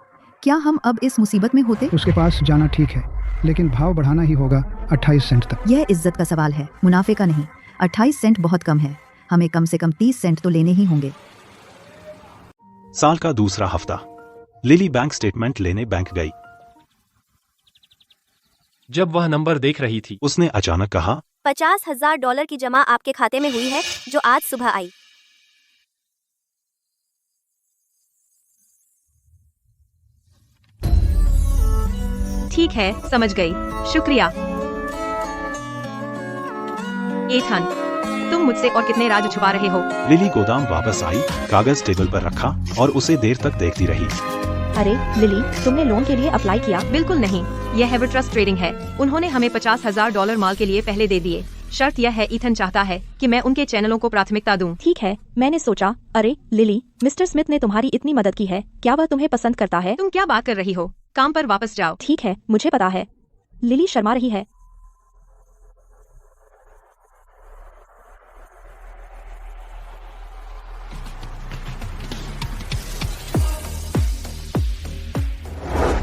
F: क्या हम अब इस मुसीबत में होते?
G: उसके पास जाना ठीक है, लेकिन भाव बढ़ाना ही होगा 28 सेंट तक।
F: यह इज्जत का सवाल है, मुनाफे का नहीं। 28 सेंट बहुत कम है। हमें कम से कम 30 सेंट तो लेने ही होंगे।
K: साल का दूसरा हफ्ता। लिली बैंक स्टेटमेंट लेने बैंक गई।
L: जब वह नंबर देख रही थी,
K: उसने अचानक कहा,
E: $50,000 की जमा आपके खाते में हुई है, जो आज सुबह आई।
A: ठीक है, समझ गई, शुक्रिया। एथन, तुम मुझसे और कितने राज छुपा रहे हो?
K: लिली गोदाम वापस आई, कागज टेबल पर रखा और उसे देर तक देखती रही।
D: अरे लिली, तुमने लोन के लिए अप्लाई किया?
A: बिल्कुल नहीं, यह एवरट्रस्ट ट्रेडिंग है। उन्होंने हमें $50,000 माल के लिए पहले दे दिए। शर्त यह है, ईथन चाहता है कि मैं उनके चैनलों को प्राथमिकता दूं।
D: ठीक है, मैंने सोचा, अरे लिली, मिस्टर स्मिथ ने तुम्हारी इतनी मदद की है, क्या वह तुम्हें पसंद करता है?
A: तुम क्या बात कर रही हो? काम पर वापस जाओ।
D: ठीक है, मुझे पता है। लिली शर्मा रही है।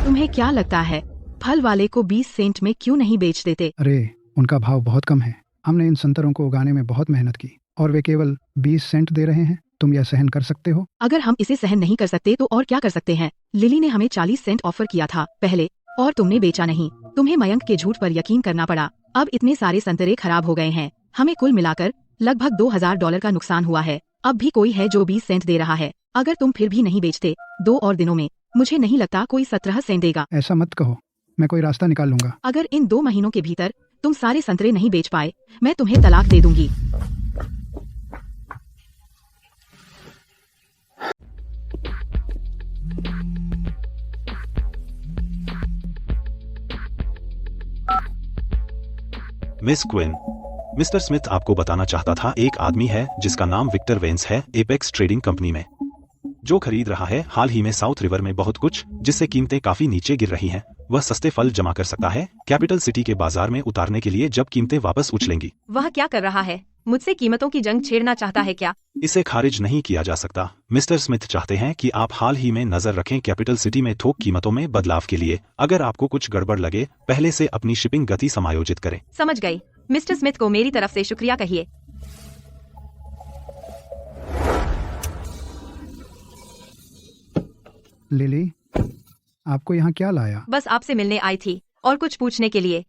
A: तुम्हें क्या लगता है, फल वाले को 20 सेंट में क्यों नहीं बेच देते?
G: अरे, उनका भाव बहुत कम है। हमने इन संतरों को उगाने में बहुत मेहनत की और वे केवल 20 सेंट दे रहे हैं। तुम यह सहन कर सकते हो?
A: अगर हम इसे सहन नहीं कर सकते तो और क्या कर सकते हैं? लिली ने हमें 40 सेंट ऑफर किया था पहले, और तुमने बेचा नहीं। तुम्हें मयंक के झूठ पर यकीन करना पड़ा। अब इतने सारे संतरे खराब हो गए हैं। हमें कुल मिलाकर लगभग $2,000 का नुकसान हुआ है। अब भी कोई है जो 20 सेंट दे रहा है। अगर तुम फिर भी नहीं बेचते 2 और दिनों में, मुझे नहीं लगता कोई 17 सेंट देगा।
G: ऐसा मत कहो, मैं कोई रास्ता निकाल लूंगा।
A: अगर इन 2 महीनों के भीतर तुम सारे संतरे नहीं बेच पाए, मैं तुम्हें तलाक दे दूंगी।
K: मिस क्विन, मिस्टर स्मिथ आपको बताना चाहता था, एक आदमी है जिसका नाम विक्टर वेंस है, एपेक्स ट्रेडिंग कंपनी में जो खरीद रहा है हाल ही में साउथ रिवर में बहुत कुछ, जिससे कीमतें काफी नीचे गिर रही हैं। वह सस्ते फल जमा कर सकता है कैपिटल सिटी के बाजार में उतारने के लिए जब कीमतें वापस उछलेंगी।
A: वह क्या कर रहा है? मुझसे कीमतों की जंग छेड़ना चाहता है क्या?
K: इसे खारिज नहीं किया जा सकता। मिस्टर स्मिथ चाहते हैं कि आप हाल ही में नजर रखें कैपिटल सिटी में थोक कीमतों में बदलाव के लिए। अगर आपको कुछ गड़बड़ लगे, पहले से अपनी शिपिंग गति समायोजित करें।
A: समझ गई। मिस्टर स्मिथ को मेरी तरफ से शुक्रिया कहिए।
G: लिली, आपको यहाँ क्या लाया?
A: बस आपसे मिलने आई थी और कुछ पूछने के लिए।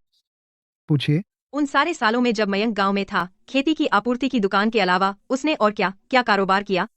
G: पूछिए।
A: उन सारे सालों में जब मयंक गांव में था, खेती की आपूर्ति की दुकान के अलावा उसने और क्या क्या कारोबार किया?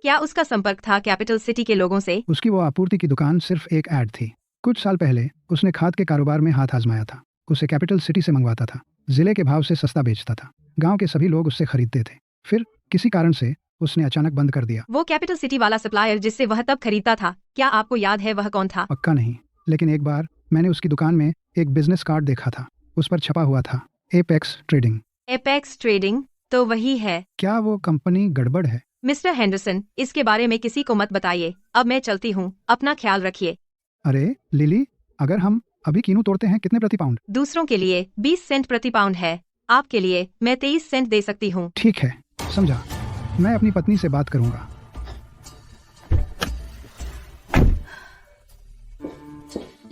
A: क्या उसका संपर्क था कैपिटल सिटी के लोगों से?
G: उसकी वो आपूर्ति की दुकान सिर्फ एक ऐड थी। कुछ साल पहले उसने खाद के कारोबार में हाथ आजमाया था। उसे कैपिटल सिटी से मंगवाता था, जिले के भाव से सस्ता बेचता था। गांव के सभी लोग उससे खरीदते थे। फिर किसी कारण से उसने अचानक बंद कर दिया।
A: वो कैपिटल सिटी वाला सप्लायर जिससे वह तब खरीदता था, क्या आपको याद है वह कौन था?
G: पक्का नहीं, लेकिन एक बार मैंने उसकी दुकान में एक बिजनेस कार्ड देखा था। उस पर छपा हुआ था एपेक्स ट्रेडिंग।
A: एपेक्स ट्रेडिंग तो वही है।
G: क्या वो कंपनी गड़बड़ है?
A: मिस्टर हेंडरसन, इसके बारे में किसी को मत बताइए। अब मैं चलती हूँ, अपना ख्याल रखिए।
G: अरे लिली, अगर हम अभी कीनू तोड़ते हैं कितने प्रति पाउंड?
A: दूसरों के लिए 20 सेंट प्रति पाउंड है, आपके लिए मैं 23 सेंट दे सकती हूँ।
G: ठीक है, समझा। मैं अपनी पत्नी से बात करूंगा।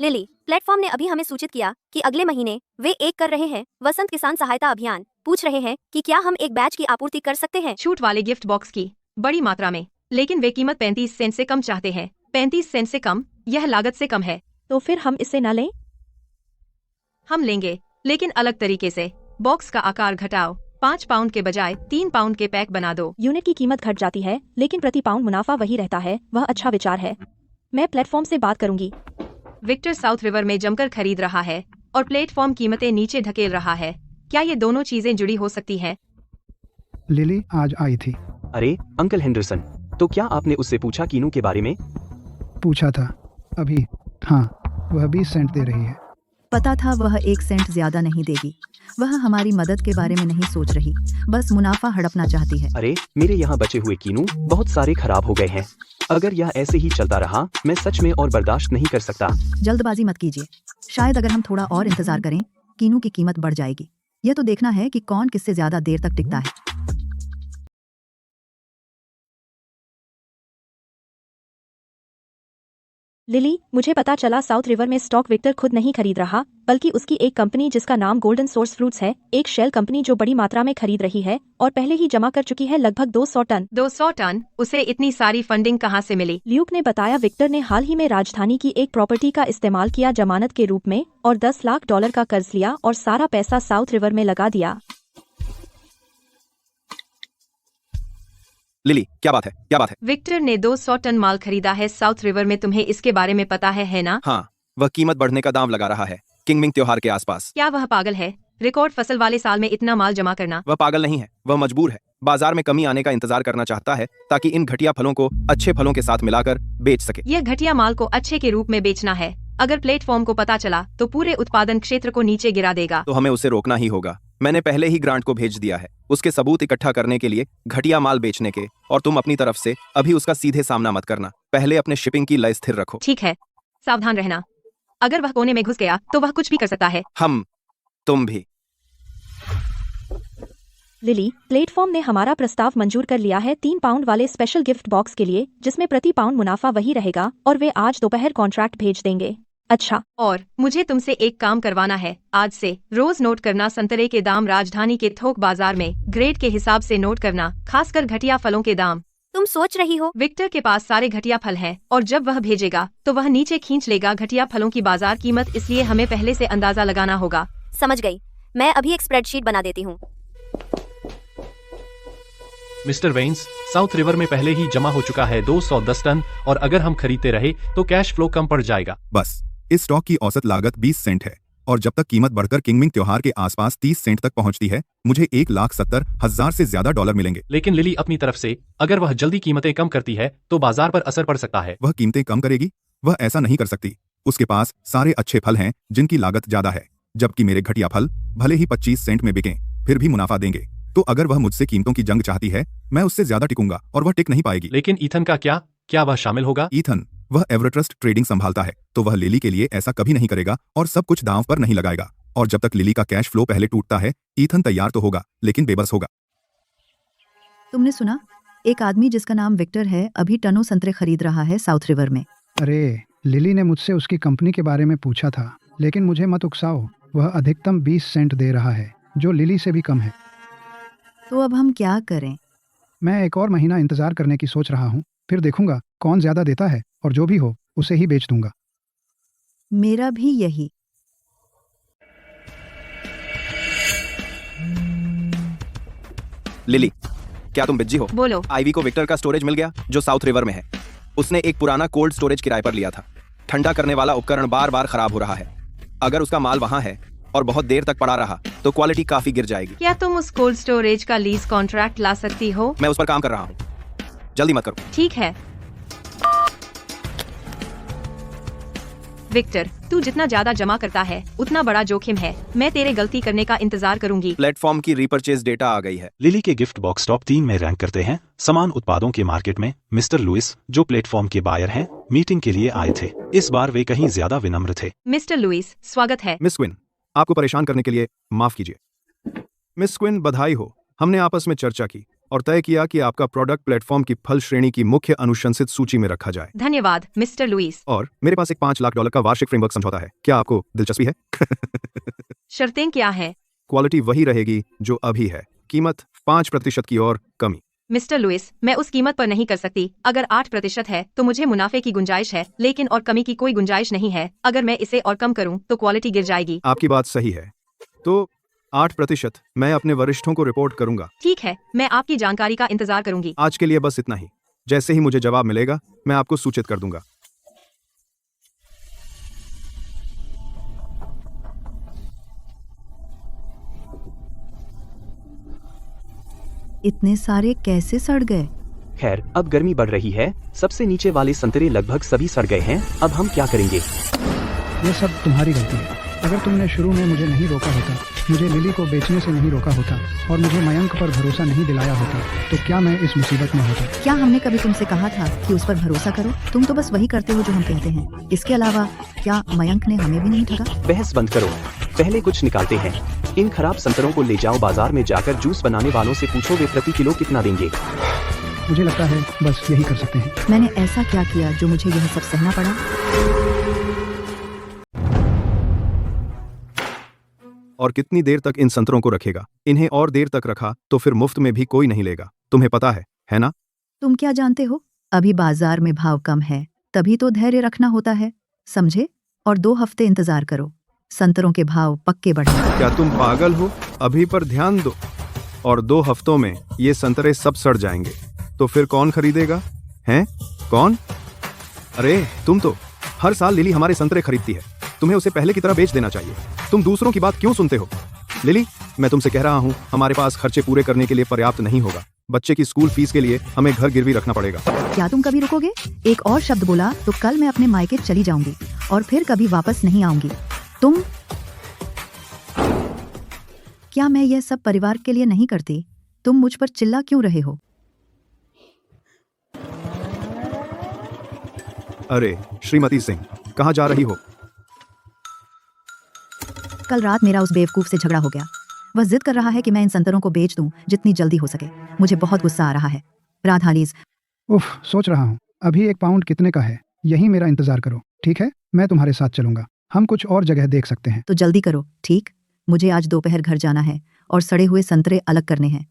E: लिली, प्लेटफॉर्म ने अभी हमें सूचित किया कि अगले महीने वे एक कर रहे हैं वसंत किसान सहायता अभियान। पूछ रहे हैं कि क्या हम एक बैच की आपूर्ति कर सकते हैं?
A: छूट वाले गिफ्ट बॉक्स की बड़ी मात्रा में, लेकिन वे कीमत 35 सेंट से कम चाहते हैं। 35 सेंट से कम? यह लागत से कम है।
D: तो फिर हम इसे न लें?
A: हम लेंगे, लेकिन अलग तरीके से। बॉक्स का आकार घटाओ, 5 पाउंड के बजाय 3 पाउंड के पैक बना दो।
D: यूनिट की कीमत घट जाती है, लेकिन प्रति पाउंड मुनाफा वही रहता है। वह अच्छा विचार है। मैं प्लेटफॉर्म से बात करूंगी।
A: विक्टर साउथ रिवर में जमकर खरीद रहा है और प्लेटफॉर्म कीमतें नीचे धकेल रहा है। क्या ये दोनों चीजें जुड़ी हो सकती हैं?
G: लिली आज आई थी।
C: अरे अंकल हेंडरसन, तो क्या आपने उससे पूछा कीनू के बारे में?
G: पूछा था अभी। हाँ, वह 20 सेंट दे रही है।
F: पता था वह 1 सेंट ज्यादा नहीं देगी। वह हमारी मदद के बारे में नहीं सोच रही, बस मुनाफा हड़पना चाहती है।
C: अरे मेरे यहाँ बचे हुए कीनू बहुत सारे खराब हो गए हैं। अगर यह ऐसे ही चलता रहा, मैं सच में और बर्दाश्त नहीं कर सकता।
F: जल्दबाजी मत कीजिए। शायद अगर हम थोड़ा और इंतजार करें, कीनू की कीमत बढ़ जाएगी। यह तो देखना है कि कौन किससे ज्यादा देर तक टिकता है।
D: लिली, मुझे पता चला साउथ रिवर में स्टॉक विक्टर खुद नहीं खरीद रहा, बल्कि उसकी एक कंपनी जिसका नाम गोल्डन सोर्स फ्रूट्स है, एक शेल कंपनी जो बड़ी मात्रा में खरीद रही है और पहले ही जमा कर चुकी है लगभग 200 टन।
A: 200 टन? उसे इतनी सारी फंडिंग कहाँ से मिली?
D: ल्यूक ने बताया विक्टर ने हाल ही में राजधानी की एक प्रॉपर्टी का इस्तेमाल किया जमानत के रूप में और $10 लाख का कर्ज लिया और सारा पैसा साउथ रिवर में लगा दिया।
H: लिली, क्या बात है, क्या बात है?
A: विक्टर ने 200 टन माल खरीदा है साउथ रिवर में। तुम्हें इसके बारे में पता है ना?
H: हाँ, वह कीमत बढ़ने का दांव लगा रहा है किंगमिंग त्योहार के आसपास।
A: क्या वह पागल है? रिकॉर्ड फसल वाले साल में इतना माल जमा करना।
H: वह पागल नहीं है, वह मजबूर है। बाजार में कमी आने का इंतजार करना चाहता है ताकि इन घटिया फलों को अच्छे फलों के साथ मिलाकर बेच सके।
A: यह घटिया माल को अच्छे के रूप में बेचना है। अगर प्लेटफॉर्म को पता चला तो पूरे उत्पादन क्षेत्र को नीचे गिरा देगा।
H: तो हमें उसे रोकना ही होगा। मैंने पहले ही ग्रांट को भेज दिया है उसके सबूत इकट्ठा करने के लिए घटिया माल बेचने के, और तुम अपनी तरफ से अभी उसका सीधे सामना मत करना। पहले अपने शिपिंग की लय स्थिर रखो।
A: ठीक है, सावधान रहना। अगर वह कोने में घुस गया तो वह कुछ भी कर सकता है।
H: तुम भी।
D: लिली, प्लेटफॉर्म ने हमारा प्रस्ताव मंजूर कर लिया है 3 पाउंड वाले स्पेशल गिफ्ट बॉक्स के लिए, जिसमें प्रति पाउंड मुनाफा वही रहेगा और वे आज दोपहर कॉन्ट्रैक्ट भेज देंगे। अच्छा,
A: और मुझे तुमसे एक काम करवाना है। आज से रोज नोट करना संतरे के दाम, राजधानी के थोक बाजार में ग्रेड के हिसाब से नोट करना, खासकर घटिया फलों के दाम।
E: तुम सोच रही हो
A: विक्टर के पास सारे घटिया फल हैं और जब वह भेजेगा तो वह नीचे खींच लेगा घटिया फलों की बाजार कीमत, इसलिए हमें पहले से अंदाजा लगाना होगा।
E: समझ गई। मैं अभी एक स्प्रेडशीट बना देती हूँ।
L: मिस्टर वेंस, साउथ रिवर में पहले ही जमा हो चुका है 210 टन, और अगर हम खरीदते रहे तो कैश फ्लो कम पड़ जाएगा।
B: बस इस स्टॉक की औसत लागत 20 सेंट है और जब तक कीमत बढ़कर किंगमिंग त्योहार के आसपास 30 सेंट तक पहुंचती है मुझे 1,70,000 से ज्यादा डॉलर मिलेंगे।
L: लेकिन लिली अपनी तरफ से अगर वह जल्दी कीमतें कम करती है तो बाजार पर असर पड़ सकता है।
B: वह कीमतें कम करेगी? वह ऐसा नहीं कर सकती। उसके पास सारे अच्छे फल हैं जिनकी लागत ज्यादा है, जबकि मेरे घटिया फल भले ही 25 सेंट में बिकें फिर भी मुनाफा देंगे। तो अगर वह मुझसे कीमतों की जंग चाहती है मैं उससे ज्यादा टिकूंगा और वह टिक नहीं पाएगी।
L: लेकिन ईथन का क्या वह शामिल होगा?
B: ईथन, वह एवरट्रस्ट ट्रेडिंग संभालता है तो वह लिली के लिए ऐसा कभी नहीं करेगा और सब कुछ दांव पर नहीं लगाएगा। और जब तक लिली का कैश फ्लो पहले टूटता है ईथन तैयार तो होगा लेकिन बेबस होगा।
F: तुमने सुना, एक आदमी जिसका नाम विक्टर है अभी टनों संतरे खरीद रहा है साउथ रिवर में।
G: अरे लिली ने मुझसे उसकी कंपनी के बारे में पूछा था, लेकिन मुझे मत उकसाओ, वह अधिकतम 20 सेंट दे रहा है जो लिली से भी कम है।
F: तो अब हम क्या करें?
G: मैं एक और महीना इंतजार करने की सोच रहा हूँ, फिर देखूंगा कौन ज्यादा देता है और जो भी हो उसे ही बेच दूंगा।
F: मेरा भी यही।
H: लिली, क्या तुम बिज्जी हो?
A: बोलो।
H: आईवी को विक्टर का स्टोरेज मिल गया जो साउथ रिवर में है। उसने एक पुराना कोल्ड स्टोरेज किराए पर लिया था। ठंडा करने वाला उपकरण बार बार खराब हो रहा है। अगर उसका माल वहाँ है और बहुत देर तक पड़ा रहा तो क्वालिटी काफी गिर जाएगी।
A: क्या तुम उस कोल्ड स्टोरेज का लीज कॉन्ट्रैक्ट ला सकती हो?
H: मैं उस पर काम कर रहा हूँ, जल्दी मत करो।
A: ठीक है विक्टर, तू जितना ज्यादा जमा करता है उतना बड़ा जोखिम है। मैं तेरे गलती करने का इंतजार करूंगी।
H: प्लेटफॉर्म की रीपरचेज डेटा आ गई है।
K: लिली के गिफ्ट बॉक्स टॉप 3 में रैंक करते हैं समान उत्पादों के मार्केट में मिस्टर लुइस, जो प्लेटफॉर्म के बायर हैं, मीटिंग के लिए आए थे। इस बार वे कहीं ज्यादा विनम्र थे।
A: मिस्टर लुइस, स्वागत है।
B: मिस क्विन, आपको परेशान करने के लिए माफ कीजिए। मिस क्विन, बधाई हो। हमने आपस में चर्चा की और तय किया कि आपका प्रोडक्ट प्लेटफॉर्म की फल श्रेणी की मुख्य अनुशंसित सूची में रखा जाए।
A: धन्यवाद मिस्टर लुइस।
B: और मेरे पास एक $5 लाख का वार्षिक फ्रेमवर्क समझौता है। क्या आपको दिलचस्पी है?
A: शर्तें क्या है?
B: क्वालिटी वही रहेगी जो अभी है, कीमत 5% की और कमी।
A: मिस्टर लुइस, मैं उस कीमत पर नहीं कर सकती। अगर 8% है तो मुझे मुनाफे की गुंजाइश है, लेकिन और कमी की कोई गुंजाइश नहीं है। अगर मैं इसे और कम करूं तो क्वालिटी गिर जाएगी।
B: आपकी बात सही है, तो 8% मैं अपने वरिष्ठों को रिपोर्ट करूंगा।
A: ठीक है, मैं आपकी जानकारी का इंतजार करूंगी।
B: आज के लिए बस इतना ही। जैसे ही मुझे जवाब मिलेगा मैं आपको सूचित कर दूंगा।
F: इतने सारे कैसे सड़ गए?
C: खैर, अब गर्मी बढ़ रही है, सबसे नीचे वाले संतरे लगभग सभी सड़ गए हैं। अब हम क्या करेंगे?
G: ये सब तुम्हारी गलती है। अगर तुमने शुरू में मुझे नहीं रोका होता, मुझे लिली को बेचने से नहीं रोका होता और मुझे मयंक पर भरोसा नहीं दिलाया होता, तो क्या मैं इस मुसीबत में होता?
F: क्या हमने कभी तुमसे कहा था कि उस पर भरोसा करो? तुम तो बस वही करते हो जो हम कहते हैं। इसके अलावा क्या मयंक ने हमें भी नहीं ठगा?
C: बहस बंद करो, पहले कुछ निकालते हैं। इन खराब संतरों को ले जाओ बाजार में जाकर जूस बनाने वालों से पूछो वे प्रति किलो कितना देंगे।
G: मुझे लगता है बस यही कर सकते हैं।
F: मैंने ऐसा क्या किया जो मुझे यह सब सहना पड़ा?
B: और कितनी देर तक इन संतरों को रखेगा? इन्हें और देर तक रखा तो फिर मुफ्त में भी कोई नहीं लेगा। तुम्हें पता है ना?
F: तुम क्या जानते हो? अभी बाजार में भाव कम है, तभी तो धैर्य रखना होता है, समझे? और 2 हफ्ते इंतजार करो, संतरों के भाव पक्के बढ़ेंगे।
B: क्या तुम पागल हो? अभी पर ध्यान दो, और 2 हफ्तों में ये संतरे सब सड़ जाएंगे। तो फिर कौन खरीदेगा? हैं? कौन? अरे तुम तो हर साल लिली हमारे संतरे खरीदती है। तुम्हें उसे पहले की तरह बेच देना चाहिए। तुम दूसरों की बात क्यों सुनते हो? लिली, मैं तुमसे कह रहा हूँ, हमारे पास खर्चे पूरे करने के लिए पर्याप्त नहीं होगा। बच्चे की स्कूल फीस के लिए हमें घर गिरवी रखना पड़ेगा।
F: क्या तुम कभी रुकोगे? एक और शब्द बोला तो कल मैं अपने मायके चली जाऊंगी और फिर कभी वापस नहीं आऊंगी। तुम क्या मैं यह सब परिवार के लिए नहीं करती? तुम मुझ पर चिल्ला क्यों रहे हो?
B: अरे श्रीमती सिंह, कहाँ जा रही हो?
F: कल रात मेरा उस बेवकूफ से झगड़ा हो गया। वह जिद कर रहा है कि मैं इन संतरों को बेच दूं जितनी जल्दी हो सके। मुझे बहुत गुस्सा आ रहा है। राधालीज,
G: उफ, सोच रहा हूँ अभी 1 पाउंड कितने का है। यही मेरा इंतजार करो, ठीक है? मैं तुम्हारे साथ चलूंगा। हम कुछ और जगह देख सकते हैं।
F: तो जल्दी करो, ठीक? मुझे आज दोपहर घर जाना है और सड़े हुए संतरे अलग करने हैं।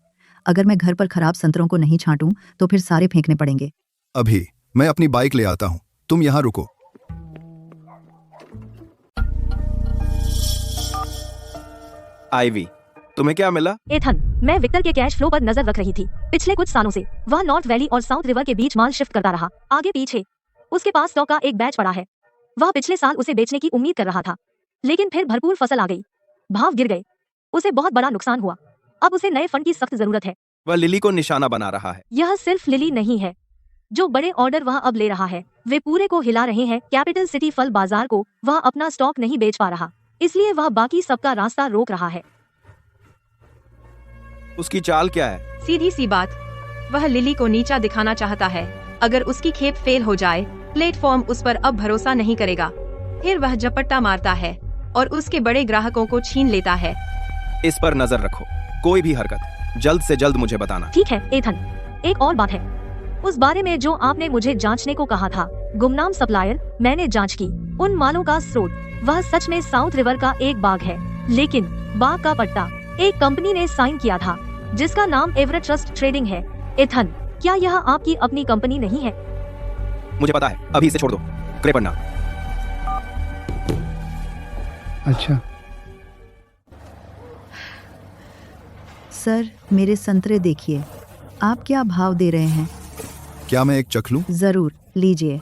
F: अगर मैं घर पर खराब संतरों को नहीं छांटूं तो फिर सारे फेंकने पड़ेंगे।
B: अभी मैं अपनी बाइक ले आता हूँ, तुम यहाँ रुको।
H: आईवी, तुम्हें क्या मिला?
D: एथन, मैं विक्टर के कैश फ्लो पर नजर रख रही थी। पिछले कुछ सालों से वह नॉर्थ वैली और साउथ रिवर के बीच माल शिफ्ट करता रहा, आगे पीछे। उसके पास स्टॉक का एक बैच पड़ा है। वह पिछले साल उसे बेचने की उम्मीद कर रहा था, लेकिन फिर भरपूर फसल आ गई, भाव गिर गए, उसे बहुत बड़ा नुकसान हुआ। अब उसे नए फंड की सख्त जरूरत है।
H: वह लिली को निशाना बना रहा है।
D: यह सिर्फ लिली नहीं है, जो बड़े ऑर्डर वह अब ले रहा है वे पूरे को हिला रहे हैं। कैपिटल सिटी फल बाजार को वह अपना स्टॉक नहीं बेच पा रहा, इसलिए वह बाकी सबका रास्ता रोक रहा है।
H: उसकी चाल क्या है?
A: सीधी सी बात, वह लिली को नीचा दिखाना चाहता है। अगर उसकी खेप फेल हो जाए, प्लेटफॉर्म उस पर अब भरोसा नहीं करेगा। फिर वह झपट्टा मारता है और उसके बड़े ग्राहकों को छीन लेता है।
H: इस पर नजर रखो, कोई भी हरकत जल्द से जल्द मुझे बताना।
D: ठीक है एथन, एक और बात है, उस बारे में जो आपने मुझे जांचने को कहा था, गुमनाम सप्लायर, मैंने जांच की। उन मालों का स्रोत वह सच में साउथ रिवर का एक बाग है, लेकिन बाग का पट्टा एक कंपनी ने साइन किया था जिसका नाम एवरेट ट्रस्ट ट्रेडिंग है। एथन, क्या यह आपकी अपनी कंपनी नहीं है?
H: मुझे पता है, अभी इसे छोड़ दो। क्रेपन्ना।
G: अच्छा,
F: सर मेरे संतरे देखिए, आप क्या भाव दे रहे हैं?
B: क्या मैं एक चख लूं?
F: जरूर लीजिए।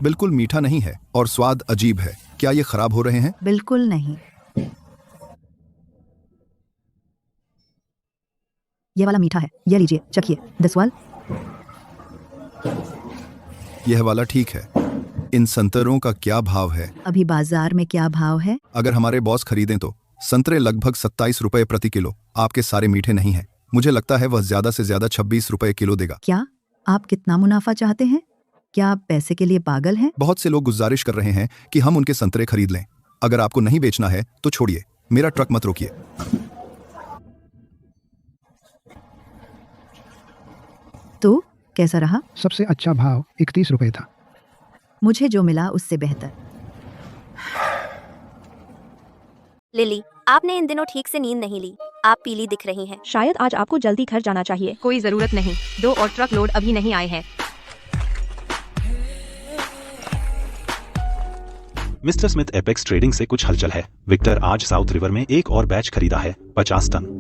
B: बिल्कुल मीठा नहीं है और स्वाद अजीब है। क्या ये खराब हो रहे हैं?
F: बिल्कुल नहीं। ये वाला मीठा है, ये लीजिए, चखिए। दसवाल।
B: यह वाला ठीक है। इन संतरों का क्या भाव है?
F: अभी बाजार में क्या भाव है?
B: अगर हमारे बॉस खरीदें तो संतरे लगभग 27 रुपए प्रति किलो। आपके सारे मीठे नहीं हैं। मुझे लगता है वह ज्यादा से ज्यादा 26 रुपए किलो देगा।
F: क्या आप कितना मुनाफा चाहते हैं? क्या आप पैसे के लिए पागल हैं?
B: बहुत से लोग गुजारिश कर रहे हैं कि हम उनके संतरे खरीद लें। अगर आपको नहीं बेचना है तो छोड़िए, मेरा ट्रक मत रोकिए।
F: तो कैसा रहा?
G: सबसे अच्छा भाव 31 रुपए था।
F: मुझे जो मिला उससे बेहतर।
E: लिली, आपने इन दिनों ठीक से नींद नहीं ली, आप पीली दिख रही हैं।
D: शायद आज आपको जल्दी घर जाना चाहिए।
A: कोई जरूरत नहीं, 2 और ट्रक लोड अभी नहीं आए हैं।
K: मिस्टर स्मिथ, एपेक्स ट्रेडिंग से कुछ हलचल है। विक्टर आज साउथ रिवर में एक और बैच खरीदा है, 50 टन।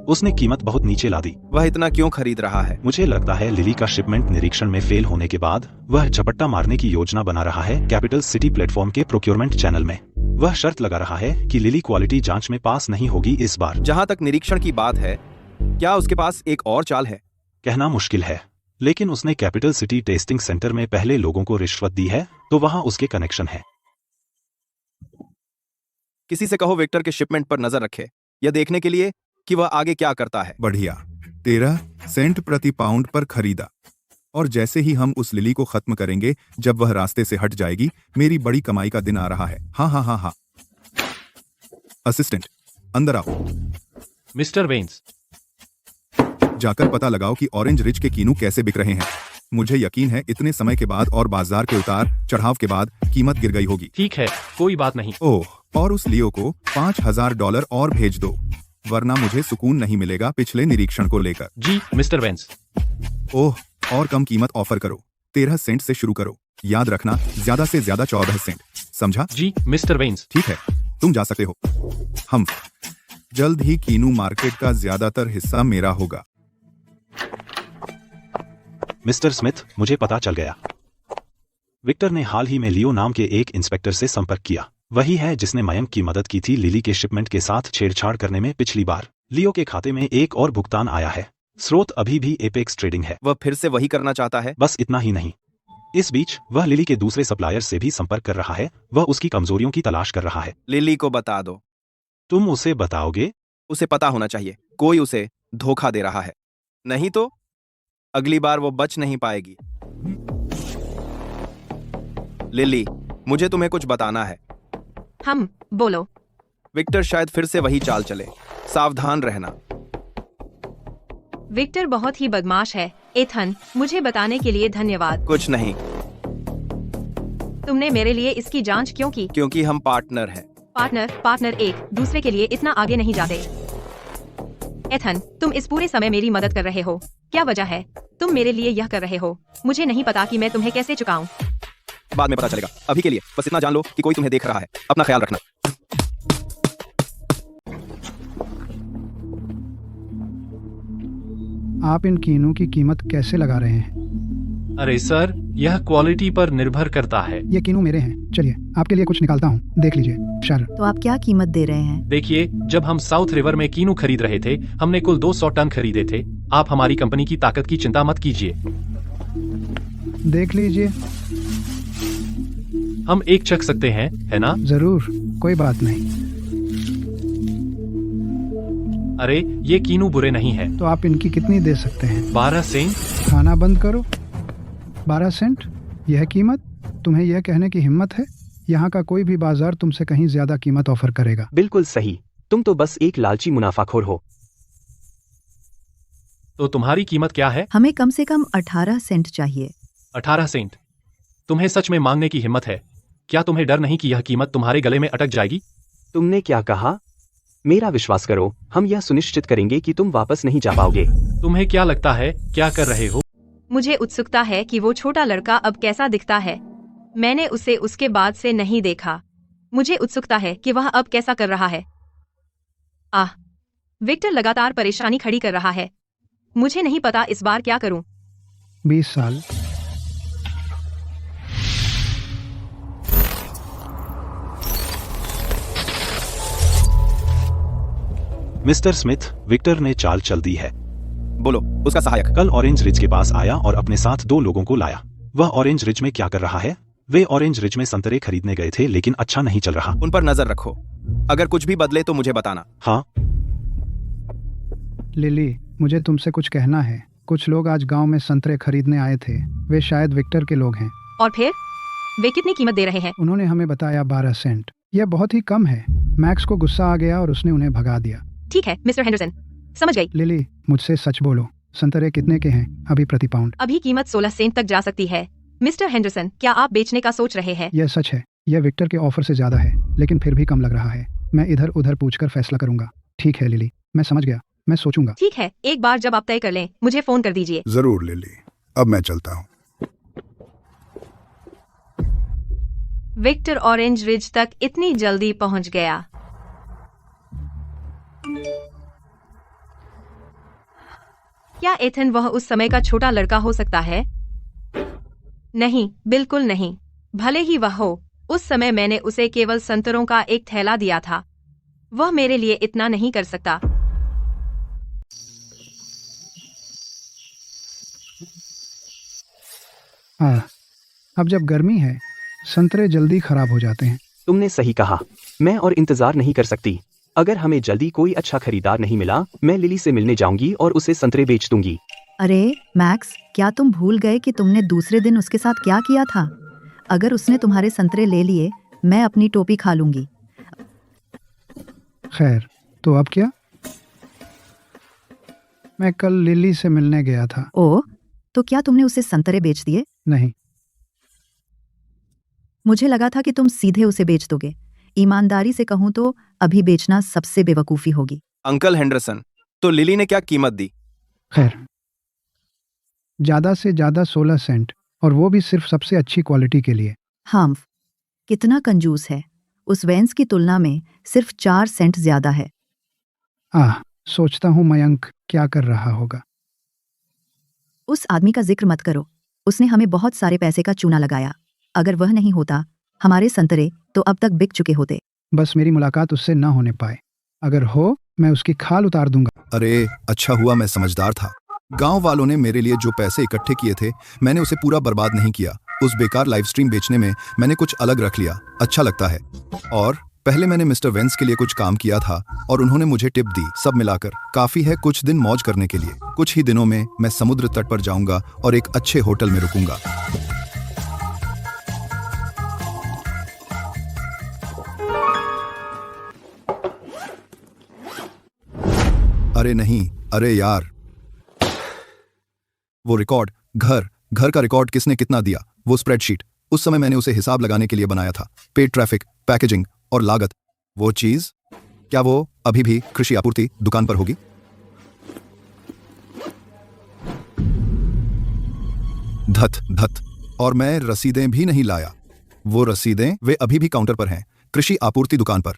K: उसने कीमत बहुत नीचे ला दी।
H: वह इतना क्यों खरीद रहा है?
K: मुझे लगता है लिली का शिपमेंट निरीक्षण में फेल होने के बाद वह झपट्टा मारने की योजना बना रहा है। कैपिटल सिटी प्लेटफॉर्म के प्रोक्योरमेंट चैनल में वह शर्त लगा रहा है कि लिली क्वालिटी जांच में पास नहीं होगी इस बार।
H: जहां तक निरीक्षण की बात है, क्या उसके पास एक और चाल है?
K: कहना मुश्किल है, लेकिन उसने कैपिटल सिटी टेस्टिंग सेंटर में पहले लोगों को रिश्वत दी है, तो वहां उसके कनेक्शन है।
H: किसी से कहो विक्टर के शिपमेंट पर नजर रखे, यह देखने के लिए कि वह आगे क्या करता है।
I: बढ़िया। 13 सेंट प्रति पाउंड पर खरीदा, और जैसे ही हम उस लिली को खत्म करेंगे, जब वह रास्ते से हट जाएगी, मेरी बड़ी कमाई का दिन आ रहा है। हाँ हाँ हाँ हाँ। असिस्टेंट, अंदर आओ।
L: मिस्टर वेन्स,
I: जाकर पता लगाओ कि ऑरेंज रिज के कीनू कैसे बिक रहे हैं। मुझे यकीन है इतने समय के बाद और बाजार के उतार चढ़ाव के बाद कीमत गिर गई होगी।
L: ठीक है, कोई बात नहीं।
I: ओह, और उस लियो को $5000 और भेज दो, वरना मुझे सुकून नहीं मिलेगा पिछले निरीक्षण को लेकर।
L: जी मिस्टर वेन्स।
I: ओह, और कम कीमत ऑफर करो। 13 सेंट से शुरू करो। याद रखना, ज्यादा से ज्यादा 14 सेंट। समझा?
L: जी मिस्टर वेन्स।
I: ठीक है, तुम जा सकते हो। हम जल्द ही कीनू मार्केट का ज्यादातर हिस्सा मेरा होगा।
K: मिस्टर स्मिथ, मुझे पता चल गया। विक्टर ने हाल ही में लियो नाम के एक इंस्पेक्टर से संपर्क किया। वही है जिसने मयंक की मदद की थी लिली के शिपमेंट के साथ छेड़छाड़ करने में पिछली बार। लियो के खाते में एक और भुगतान आया है। स्रोत अभी भी एपेक्स ट्रेडिंग है।
H: वह फिर से वही करना चाहता है?
K: बस इतना ही नहीं, इस बीच वह लिली के दूसरे सप्लायर से भी संपर्क कर रहा है। वह उसकी कमजोरियों की तलाश कर रहा है।
H: लिली को बता दो।
K: तुम उसे बताओगे?
H: उसे पता होना चाहिए कोई उसे धोखा दे रहा है, नहीं तो अगली बार वो बच नहीं पाएगी। लिली, मुझे तुम्हें कुछ बताना है।
A: हम बोलो।
H: विक्टर शायद फिर से वही चाल चले, सावधान रहना।
A: विक्टर बहुत ही बदमाश है। एथन, मुझे बताने के लिए धन्यवाद।
H: कुछ नहीं।
A: तुमने मेरे लिए इसकी जांच क्यों की?
H: क्योंकि हम पार्टनर हैं।
A: पार्टनर एक दूसरे के लिए इतना आगे नहीं जाते। एथन, तुम इस पूरे समय मेरी मदद कर रहे हो। क्या वजह है तुम मेरे लिए यह कर रहे हो? मुझे नहीं पता कि मैं तुम्हें कैसे चुकाऊं।
H: बाद में पता चलेगा। अभी के लिए बस इतना जान लो कि कोई तुम्हें देख रहा है। अपना ख्याल रखना।
G: आप इन कीनों की कीमत कैसे लगा रहे हैं?
L: अरे सर, यह क्वालिटी पर निर्भर करता है।
G: ये कीनू मेरे हैं। चलिए आपके लिए कुछ निकालता हूँ, देख लीजिए। सर,
F: तो आप क्या कीमत दे रहे हैं?
L: देखिए, जब हम साउथ रिवर में कीनू खरीद रहे थे, हमने कुल 200 टन खरीदे थे। आप हमारी कंपनी की ताकत की चिंता मत कीजिए।
G: देख लीजिए।
L: हम एक चख सकते हैं, है ना?
G: जरूर, कोई बात नहीं।
L: अरे, ये कीनू बुरे नहीं है।
G: तो आप इनकी कितनी दे सकते हैं?
L: 12 सेंट।
G: खाना बंद करो। 12 सेंट? यह कीमत? तुम्हें यह कहने की हिम्मत है? यहाँ का कोई भी बाजार तुमसे कहीं ज्यादा कीमत ऑफर करेगा।
C: बिल्कुल सही, तुम तो बस एक लालची मुनाफाखोर हो।
L: तो तुम्हारी कीमत क्या है?
F: हमें कम से कम 18 सेंट चाहिए।
L: 18 सेंट? तुम्हें सच में मांगने की हिम्मत है? क्या तुम्हें डर नहीं कि यह कीमत तुम्हारे गले में अटक जाएगी?
C: तुमने क्या कहा? मेरा विश्वास करो, हम यह सुनिश्चित करेंगे कि तुम वापस नहीं जा पाओगे।
L: तुम्हें क्या लगता है, क्या कर रहे हो?
A: मुझे उत्सुकता है कि वो छोटा लड़का अब कैसा दिखता है। मैंने उसे उसके बाद से नहीं देखा। मुझे उत्सुकता है कि वह अब कैसा कर रहा है। विक्टर लगातार परेशानी खड़ी कर रहा है। मुझे नहीं पता इस बार क्या करूं।
G: 20 साल।
K: मिस्टर स्मिथ, विक्टर ने चाल चल दी है।
H: बोलो, उसका सहायक।
K: कल ऑरेंज रिज के पास आया और अपने साथ 2 लोगों को लाया। वह ऑरेंज रिज में क्या कर रहा है? वे ऑरेंज रिज में संतरे खरीदने गए थे, लेकिन अच्छा नहीं चल रहा।
H: उन पर नजर रखो, अगर कुछ भी बदले तो मुझे बताना।
K: हाँ।
G: लिली, मुझे तुमसे कुछ कहना है। कुछ लोग आज गांव में संतरे खरीदने आए थे। वे शायद विक्टर के लोग हैं।
A: और फिर वे कितनी कीमत दे रहे हैं?
G: उन्होंने हमें बताया 12 सेंट। यह बहुत ही कम है। मैक्स को गुस्सा आ गया और उसने उन्हें भगा दिया।
A: ठीक है मिस्टर हेंडरसन, समझ गई।
G: लिली, मुझसे सच बोलो, संतरे कितने के हैं अभी प्रति पाउंड?
A: अभी कीमत 16 सेंट तक जा सकती है। मिस्टर हेंडरसन, क्या आप बेचने का सोच रहे हैं?
G: यह सच है। यह विक्टर के ऑफर से ज्यादा है, लेकिन फिर भी कम लग रहा है। मैं इधर उधर पूछकर फैसला करूंगा। ठीक है लिली, मैं समझ गया, मैं सोचूंगा।
A: ठीक है, एक बार जब आप तय कर लें मुझे फोन कर दीजिए।
I: जरूर लिली, अब मैं चलता हूँ।
A: विक्टर ऑरेंज रिज तक इतनी जल्दी पहुंच गया। क्या एथन वह उस समय का छोटा लड़का हो सकता है? नहीं, बिल्कुल नहीं। भले ही वह हो, उस समय मैंने उसे केवल संतरों का एक थैला दिया था। वह मेरे लिए इतना नहीं कर सकता।
G: अब जब गर्मी है, संतरे जल्दी खराब हो जाते हैं।
C: तुमने सही कहा, मैं और इंतजार नहीं कर सकती। अगर हमें जल्दी कोई अच्छा खरीदार नहीं मिला, मैं लिली से मिलने जाऊंगी और उसे संतरे बेच दूंगी।
F: अरे मैक्स, क्या तुम भूल गए कि तुमने दूसरे दिन उसके साथ क्या किया था? अगर उसने तुम्हारे संतरे ले लिए, मैं अपनी टोपी खा लूंगी।
G: खैर, तो अब क्या? मैं कल लिली से मिलने गया था।
F: ओह, तो क्या तुमने उसे संतरे बेच दिए?
G: नहीं।
F: मुझे लगा था कि तुम सीधे उसे बेच दोगे। ईमानदारी से कहूं तो अभी बेचना सबसे बेवकूफी होगी।
H: अंकल हेंडरसन, तो लिली ने क्या कीमत दी?
G: खैर, ज्यादा से ज्यादा 16 सेंट, और वो भी सिर्फ सबसे अच्छी क्वालिटी के लिए।
F: हाँ, कितना कंजूस है। उस वेंस की तुलना में सिर्फ 4 सेंट ज्यादा है।
G: सोचता हूँ मयंक क्या कर रहा होगा।
F: उस आदमी का जिक्र मत करो। उसने हमें बहुत सारे पैसे का चूना लगाया। अगर वह नहीं होता, हमारे संतरे तो अब तक बिक चुके होते।
G: बस मेरी मुलाकात उससे न होने पाए। अगर हो, मैं उसकी खाल उतार दूंगा।
B: अरे अच्छा हुआ मैं समझदार था। गांव वालों ने मेरे लिए जो पैसे इकट्ठे किए थे, मैंने उसे पूरा बर्बाद नहीं किया। उस बेकार लाइव स्ट्रीम बेचने में मैंने कुछ अलग रख लिया। अच्छा लगता है। और पहले मैंने मिस्टर वेंस के लिए कुछ काम किया था और उन्होंने मुझे टिप दी। सब मिलाकर काफी है कुछ दिन मौज करने के लिए। कुछ ही दिनों में मैं समुद्र तट पर जाऊंगा और एक अच्छे होटल में रुकूंगा। अरे नहीं, अरे यार, वो रिकॉर्ड, घर का रिकॉर्ड किसने कितना दिया? वो स्प्रेडशीट, उस समय मैंने उसे हिसाब लगाने के लिए बनाया था। पेड ट्रैफिक, पैकेजिंग और लागत। वो चीज, क्या वो अभी भी कृषि आपूर्ति दुकान पर होगी? धत, और मैं रसीदें भी नहीं लाया। वो रसीदें वे अभी भी काउंटर पर हैं, कृषि आपूर्ति दुकान पर।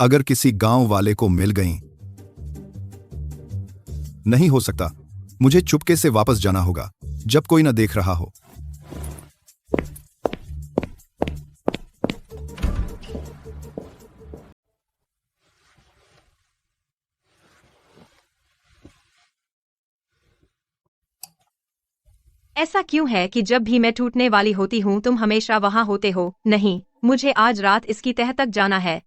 B: अगर किसी गांव वाले को मिल गईं, नहीं हो सकता। मुझे चुपके से वापस जाना होगा जब कोई न देख रहा हो।
A: ऐसा क्यों है कि जब भी मैं टूटने वाली होती हूँ तुम हमेशा वहाँ होते हो? नहीं, मुझे आज रात इसकी तह तक जाना है।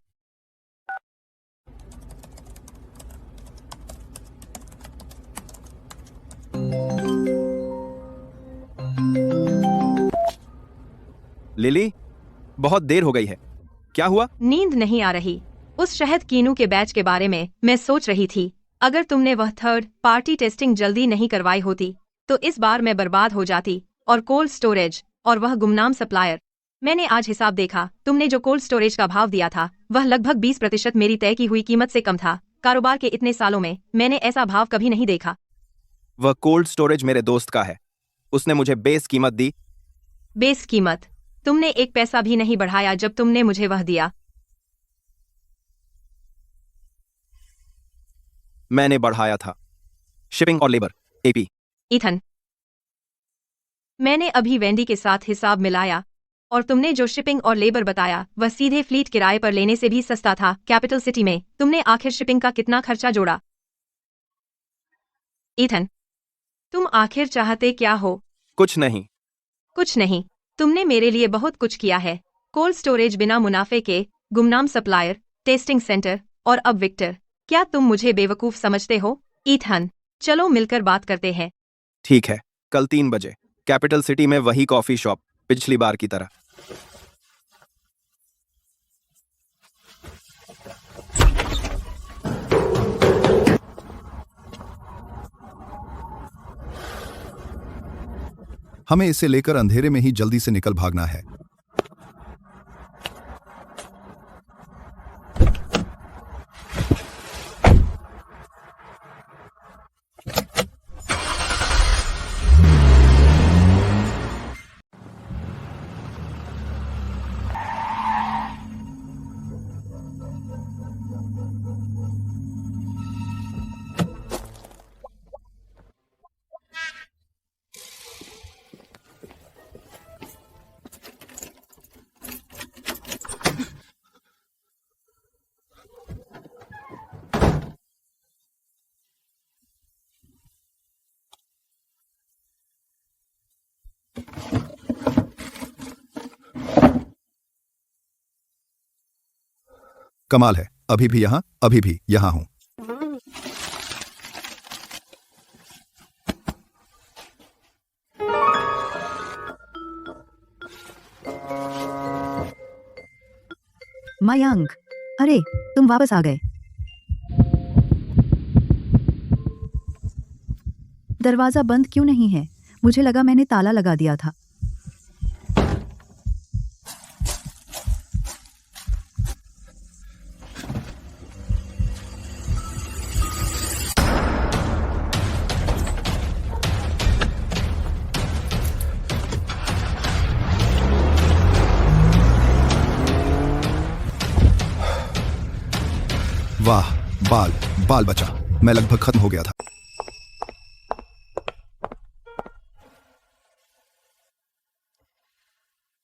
H: लिली, बहुत देर हो गई है। क्या हुआ?
A: नींद नहीं आ रही। उस शहद कीनू के बैच के बारे में मैं सोच रही थी। अगर तुमने वह थर्ड पार्टी टेस्टिंग जल्दी नहीं करवाई होती तो इस बार मैं बर्बाद हो जाती। और कोल्ड स्टोरेज और वह गुमनाम सप्लायर। मैंने आज हिसाब देखा, तुमने जो कोल्ड स्टोरेज का भाव दिया था वह लगभग 20% मेरी तय की हुई कीमत से कम था। कारोबार के इतने सालों में मैंने ऐसा भाव कभी नहीं देखा।
H: वह कोल्ड स्टोरेज मेरे दोस्त का है, उसने मुझे बेस कीमत दी।
A: बेस कीमत? तुमने एक पैसा भी नहीं बढ़ाया जब तुमने मुझे वह दिया।
H: मैंने बढ़ाया था। शिपिंग और लेबर, एपी।
A: ईथन, मैंने अभी वेंडी के साथ हिसाब मिलाया और तुमने जो शिपिंग और लेबर बताया वह सीधे फ्लीट किराए पर लेने से भी सस्ता था। कैपिटल सिटी में तुमने आखिर शिपिंग का कितना खर्चा जोड़ा? ईथन, तुम आखिर चाहते क्या हो?
H: कुछ नहीं।
A: कुछ नहीं? तुमने मेरे लिए बहुत कुछ किया है। कोल्ड स्टोरेज बिना मुनाफे के, गुमनाम सप्लायर, टेस्टिंग सेंटर और अब विक्टर। क्या तुम मुझे बेवकूफ समझते हो? ईथन, चलो मिलकर बात करते हैं।
H: ठीक है, कल 3 बजे कैपिटल सिटी में वही कॉफी शॉप, पिछली बार की तरह।
B: हमें इसे लेकर अंधेरे में ही जल्दी से निकल भागना है। कमाल है, अभी भी यहां हूं।
F: मयंक, अरे तुम वापस आ गए। दरवाजा बंद क्यों नहीं है? मुझे लगा मैंने ताला लगा दिया था।
B: वाह, बाल बचा। मैं लगभग खत्म हो गया था।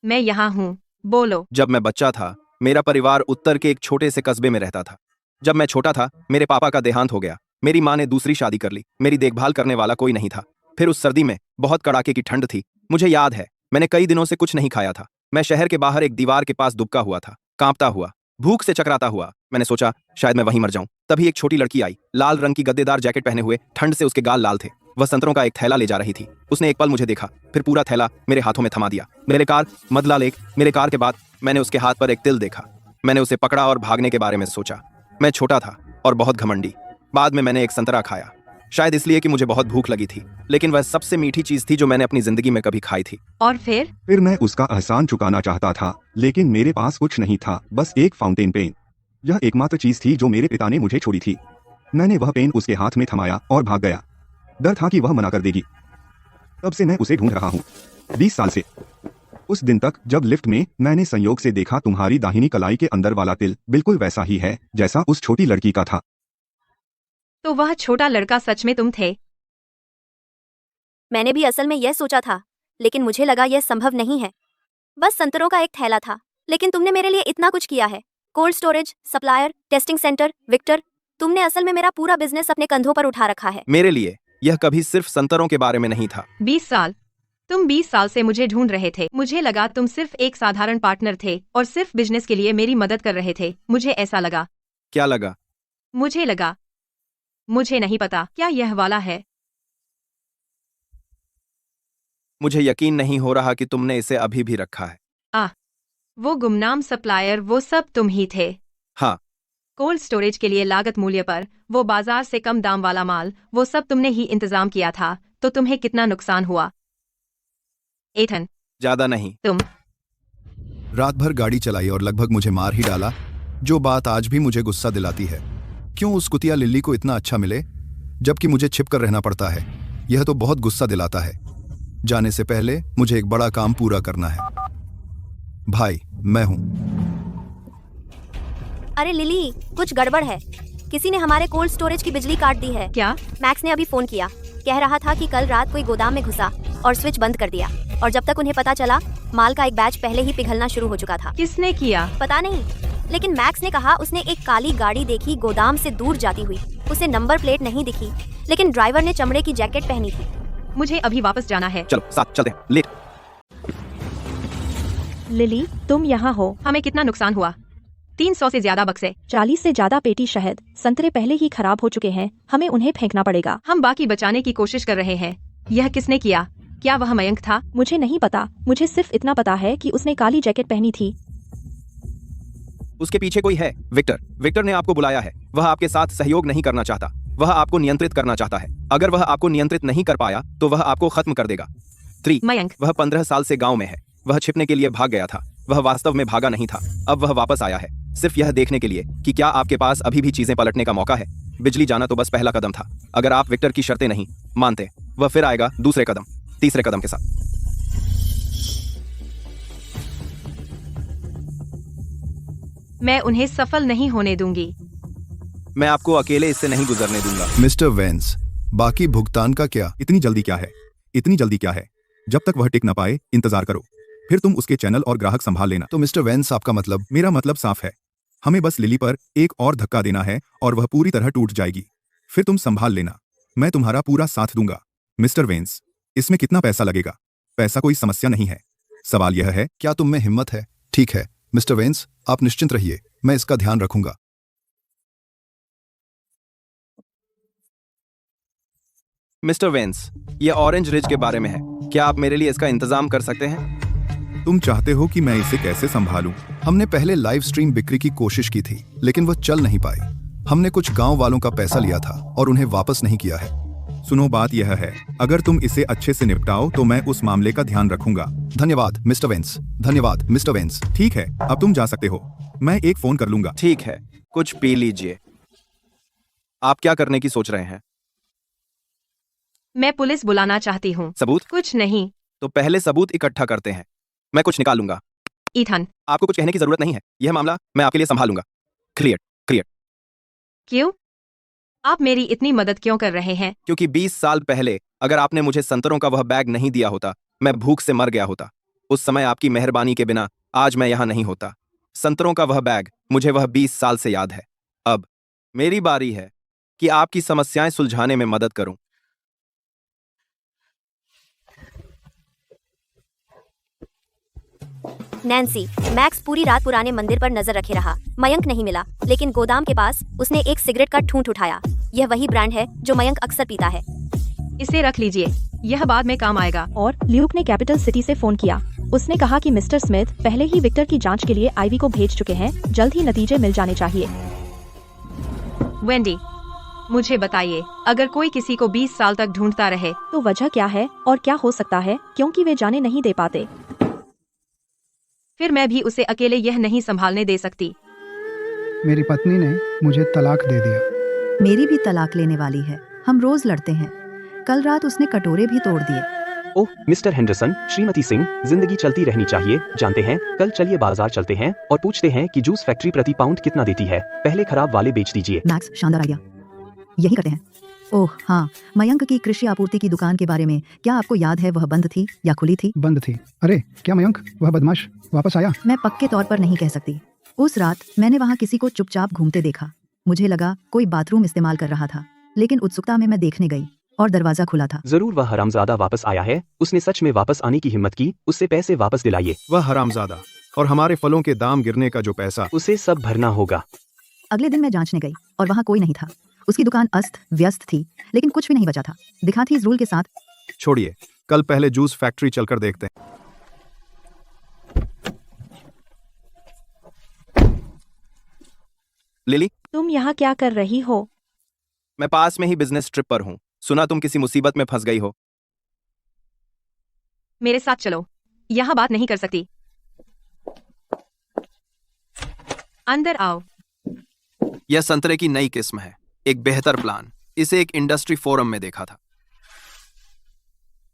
A: मैं यहाँ हूँ, बोलो।
H: जब मैं बच्चा था मेरा परिवार उत्तर के एक छोटे से कस्बे में रहता था। जब मैं छोटा था मेरे पापा का देहांत हो गया। मेरी माँ ने दूसरी शादी कर ली। मेरी देखभाल करने वाला कोई नहीं था। फिर उस सर्दी में बहुत कड़ाके की ठंड थी। मुझे याद है मैंने कई दिनों से कुछ नहीं खाया था। मैं शहर के बाहर एक दीवार के पास दुबका हुआ था, कांपता हुआ, भूख से चकराता हुआ। मैंने सोचा शायद मैं वहीं मर जाऊं। तभी एक छोटी लड़की आई, लाल रंग की गद्देदार जैकेट पहने हुए, ठंड से उसके गाल लाल थे। वह संतरों का एक थैला ले जा रही थी। उसने एक पल मुझे देखा, फिर पूरा थैला मेरे हाथों में थमा दिया। मेरे कार के बाद मैंने उसके हाथ पर एक तिल देखा। मैंने उसे पकड़ा और भागने के बारे में सोचा। मैं छोटा था और बहुत घमंडी। बाद में मैंने एक संतरा खाया, शायद इसलिए कि मुझे बहुत भूख लगी थी, लेकिन वह सबसे मीठी चीज थी जो मैंने अपनी जिंदगी में कभी खाई थी।
A: और फिर
M: मैं उसका एहसान चुकाना चाहता था, लेकिन मेरे पास कुछ नहीं था, बस एक फाउंटेन पेन। यह एकमात्र चीज थी जो मेरे पिता ने मुझे छोड़ी थी। मैंने वह पेन उसके हाथ में थमाया और भाग गया। डर था कि वह मना कर देगी। तब से मैं उसे ढूंढ रहा हूँ, 20 साल से। उस दिन तक जब लिफ्ट में मैंने संयोग से देखा तुम्हारी दाहिनी कलाई के अंदर वाला तिल बिल्कुल वैसा ही है जैसा उस छोटी लड़की का था।
A: तो वह छोटा लड़का सच में तुम थे?
E: मैंने भी असल में यह सोचा था, लेकिन मुझे लगा यह संभव नहीं है। बस संतरों का एक थैला था, लेकिन तुमने मेरे लिए इतना कुछ किया है। Cold storage, supplier, testing centre, Victor. तुमने असल में मेरा पूरा बिजनेस अपने कंधों पर उठा रखा है।
H: मेरे लिए यह कभी सिर्फ संतरों के बारे में नहीं था।
A: 20 साल तुम 20 साल से मुझे ढूंढ रहे थे। मुझे लगा तुम सिर्फ एक साधारण पार्टनर थे और सिर्फ बिजनेस के लिए मेरी मदद कर रहे थे। मुझे ऐसा लगा।
H: क्या लगा?
A: मुझे लगा। मुझे नहीं पता क्या यह वाला है।
H: मुझे यकीन नहीं हो रहा कि तुमने इसे अभी भी रखा है।
A: वो गुमनाम सप्लायर, वो सब तुम ही थे।
H: हाँ।
A: कोल्ड स्टोरेज के लिए लागत मूल्य पर वो बाजार से कम दाम वाला माल, वो सब तुमने ही इंतजाम किया था। तो तुम्हें कितना नुकसान हुआ? एथन,
H: ज्यादा नहीं।
A: तुम
B: रात भर गाड़ी चलाई और लगभग मुझे मार ही डाला, जो बात आज भी मुझे गुस्सा दिलाती है। क्यों उस कुतिया लिल्ली को इतना अच्छा मिले जबकि मुझे छिप कर रहना पड़ता है? यह तो बहुत गुस्सा दिलाता है। जाने से पहले मुझे एक बड़ा काम पूरा करना है। भाई, मैं हूं।
E: अरे लिली, कुछ गड़बड़ है। किसी ने हमारे कोल्ड स्टोरेज की बिजली काट दी है।
A: क्या?
E: मैक्स ने अभी फोन किया, कह रहा था कि कल रात कोई गोदाम में घुसा और स्विच बंद कर दिया, और जब तक उन्हें पता चला माल का एक बैच पहले ही पिघलना शुरू हो चुका था।
A: किसने किया?
E: पता नहीं, लेकिन मैक्स ने कहा उसने एक काली गाड़ी देखी गोदाम से दूर जाती हुई। उसे नंबर प्लेट नहीं दिखी, लेकिन ड्राइवर ने चमड़े की जैकेट पहनी थी।
A: मुझे अभी वापस जाना है।
H: चलो साथ चलते हैं। लेट।
D: लिली, तुम यहाँ हो।
A: हमें कितना नुकसान हुआ? 300 से ज्यादा बक्से।
D: 40 से ज्यादा पेटी शहद। संतरे पहले ही खराब हो चुके हैं, हमें उन्हें फेंकना पड़ेगा।
A: हम बाकी बचाने की कोशिश कर रहे हैं। यह किसने किया? क्या वह मयंक था?
D: मुझे नहीं पता, मुझे सिर्फ इतना पता है कि उसने काली जैकेट पहनी थी।
H: उसके पीछे कोई है। विक्टर। विक्टर ने आपको बुलाया है। वह आपके साथ सहयोग नहीं करना चाहता। वह आपको नियंत्रित करना चाहता है। अगर वह आपको नियंत्रित नहीं कर पाया तो वह आपको खत्म कर देगा। 3
A: मयंक।
H: वह 15 साल से गांव में है। वह छिपने के लिए भाग गया था। वह वास्तव में भागा नहीं था। अब वह वापस आया है, सिर्फ यह देखने के लिए कि क्या आपके पास अभी भी चीजें पलटने का मौका है। बिजली जाना तो बस पहला कदम था। अगर आप विक्टर की शर्तें नहीं मानते, वह फिर आएगा दूसरे कदम, तीसरे कदम के साथ।
A: मैं उन्हें सफल नहीं होने दूंगी।
H: मैं आपको अकेले इससे नहीं गुजरने दूंगा।
B: मिस्टर वेंस, बाकी भुगतान का क्या?
M: इतनी जल्दी क्या है? इतनी जल्दी क्या है? जब तक वह टिक ना पाए इंतजार करो, फिर तुम उसके चैनल और ग्राहक संभाल लेना।
B: तो मिस्टर वेंस, आपका मतलब?
M: मेरा मतलब साफ है। हमें बस लिली पर एक और धक्का देना है और वह पूरी तरह टूट जाएगी। फिर तुम संभाल लेना। मैं तुम्हारा पूरा साथ दूंगा। मिस्टर वेंस, इसमें कितना पैसा लगेगा? पैसा कोई समस्या नहीं है। सवाल यह है,
B: क्या तुम में हिम्मत है? ठीक है मिस्टर वेंस, आप निश्चिंत रहिए, मैं इसका ध्यान रखूंगा।
H: मिस्टर वेंस, ये ऑरेंज रिज के बारे में है। क्या आप मेरे लिए इसका इंतजाम कर सकते हैं?
M: तुम चाहते हो कि मैं इसे कैसे संभालूं?
B: हमने पहले लाइव स्ट्रीम बिक्री की कोशिश की थी, लेकिन वह चल नहीं पाई। हमने कुछ गांव वालों का पैसा लिया था और उन्हें वापस नहीं किया है।
M: सुनो, बात यह है, अगर तुम इसे अच्छे से निपटाओ तो मैं उस मामले का ध्यान रखूंगा।
B: धन्यवाद मिस्टर वेंस। धन्यवाद मिस्टर वेंस।
M: ठीक है, अब तुम जा सकते हो। मैं एक फोन कर लूंगा।
H: ठीक है, कुछ पी लीजिए। आप क्या करने की सोच रहे हैं?
A: मैं पुलिस बुलाना चाहती हूँ।
H: सबूत?
A: कुछ नहीं।
H: तो पहले सबूत इकट्ठा करते हैं। मैं कुछ निकालूंगा।
A: ईथन,
H: आपको कुछ कहने की जरूरत नहीं है। यह मामला मैं आपके लिए संभालूंगा। Clear clear.
A: क्यों? आप मेरी इतनी मदद क्यों कर रहे हैं?
H: क्योंकि 20 साल पहले अगर आपने मुझे संतरों का वह बैग नहीं दिया होता, मैं भूख से मर गया होता। उस समय आपकी मेहरबानी के बिना आज मैं यहाँ नहीं होता। संतरों का वह बैग, मुझे वह 20 साल से याद है। अब मेरी बारी है कि आपकी समस्याएं सुलझाने में मदद करूं।
E: नैन्सी, मैक्स पूरी रात पुराने मंदिर पर नजर रखे रहा। मयंक नहीं मिला, लेकिन गोदाम के पास उसने एक सिगरेट का ठूंठ उठाया। यह वही ब्रांड है जो मयंक अक्सर पीता है।
A: इसे रख लीजिए, यह बाद में काम आएगा।
D: और ल्यूक ने कैपिटल सिटी से फोन किया। उसने कहा कि मिस्टर स्मिथ पहले ही विक्टर की जांच के लिए आईवी को भेज चुके हैं। जल्द ही नतीजे मिल जाने चाहिए।
A: वेंडी, मुझे बताइए, अगर कोई किसी को 20 साल तक ढूंढता रहे
D: तो वजह क्या है और क्या हो सकता है, क्योंकि वे जाने नहीं दे पाते।
A: फिर मैं भी उसे अकेले यह नहीं संभालने दे सकती।
G: मेरी पत्नी ने मुझे तलाक दे दिया।
F: मेरी भी तलाक लेने वाली है। हम रोज लड़ते हैं। कल रात उसने कटोरे भी तोड़ दिए।
C: ओह मिस्टर हेंडरसन, श्रीमती सिंह, जिंदगी चलती रहनी चाहिए। जानते हैं, कल चलिए बाजार चलते हैं और पूछते हैं कि जूस फैक्ट्री प्रति पाउंड कितना देती है। पहले खराब वाले बेच दीजिए।
F: मैक्स, शानदार आइडिया, यही करते हैं। ओह हाँ, मयंक की कृषि आपूर्ति की दुकान के बारे में क्या आपको याद है? वह बंद थी या खुली थी?
G: बंद थी। अरे क्या मयंक, वह बदमाश वापस आया?
F: मैं पक्के तौर पर नहीं कह सकती। उस रात मैंने वहाँ किसी को चुपचाप घूमते देखा। मुझे लगा कोई बाथरूम इस्तेमाल कर रहा था, लेकिन उत्सुकता में मैं देखने गई और दरवाजा खुला था।
C: जरूर वह हरामजादा वापस आया है, उसने सच में वापस आने की हिम्मत की, उससे पैसे वापस दिलाइए।
B: वह हरामजादा, और हमारे फलों के दाम गिरने का जो पैसा।
C: उसे सब भरना होगा।
F: अगले दिन मैं जांचने गई और वहाँ कोई नहीं था। उसकी दुकान अस्त व्यस्त थी, लेकिन कुछ भी नहीं बचा था। दिखा थी इस रूल के साथ।
B: छोड़िए, कल पहले जूस फैक्ट्री चलकर देखते हैं।
H: लिली,
D: तुम यहाँ क्या कर रही हो?
H: मैं पास में ही बिजनेस ट्रिप पर हूँ। सुना तुम किसी मुसीबत में फंस गई हो।
A: मेरे साथ चलो, यहाँ बात नहीं कर सकती। अंदर आओ।
H: यह संतरे की नई किस्म है, एक बेहतर प्लान। इसे एक इंडस्ट्री फोरम में देखा था।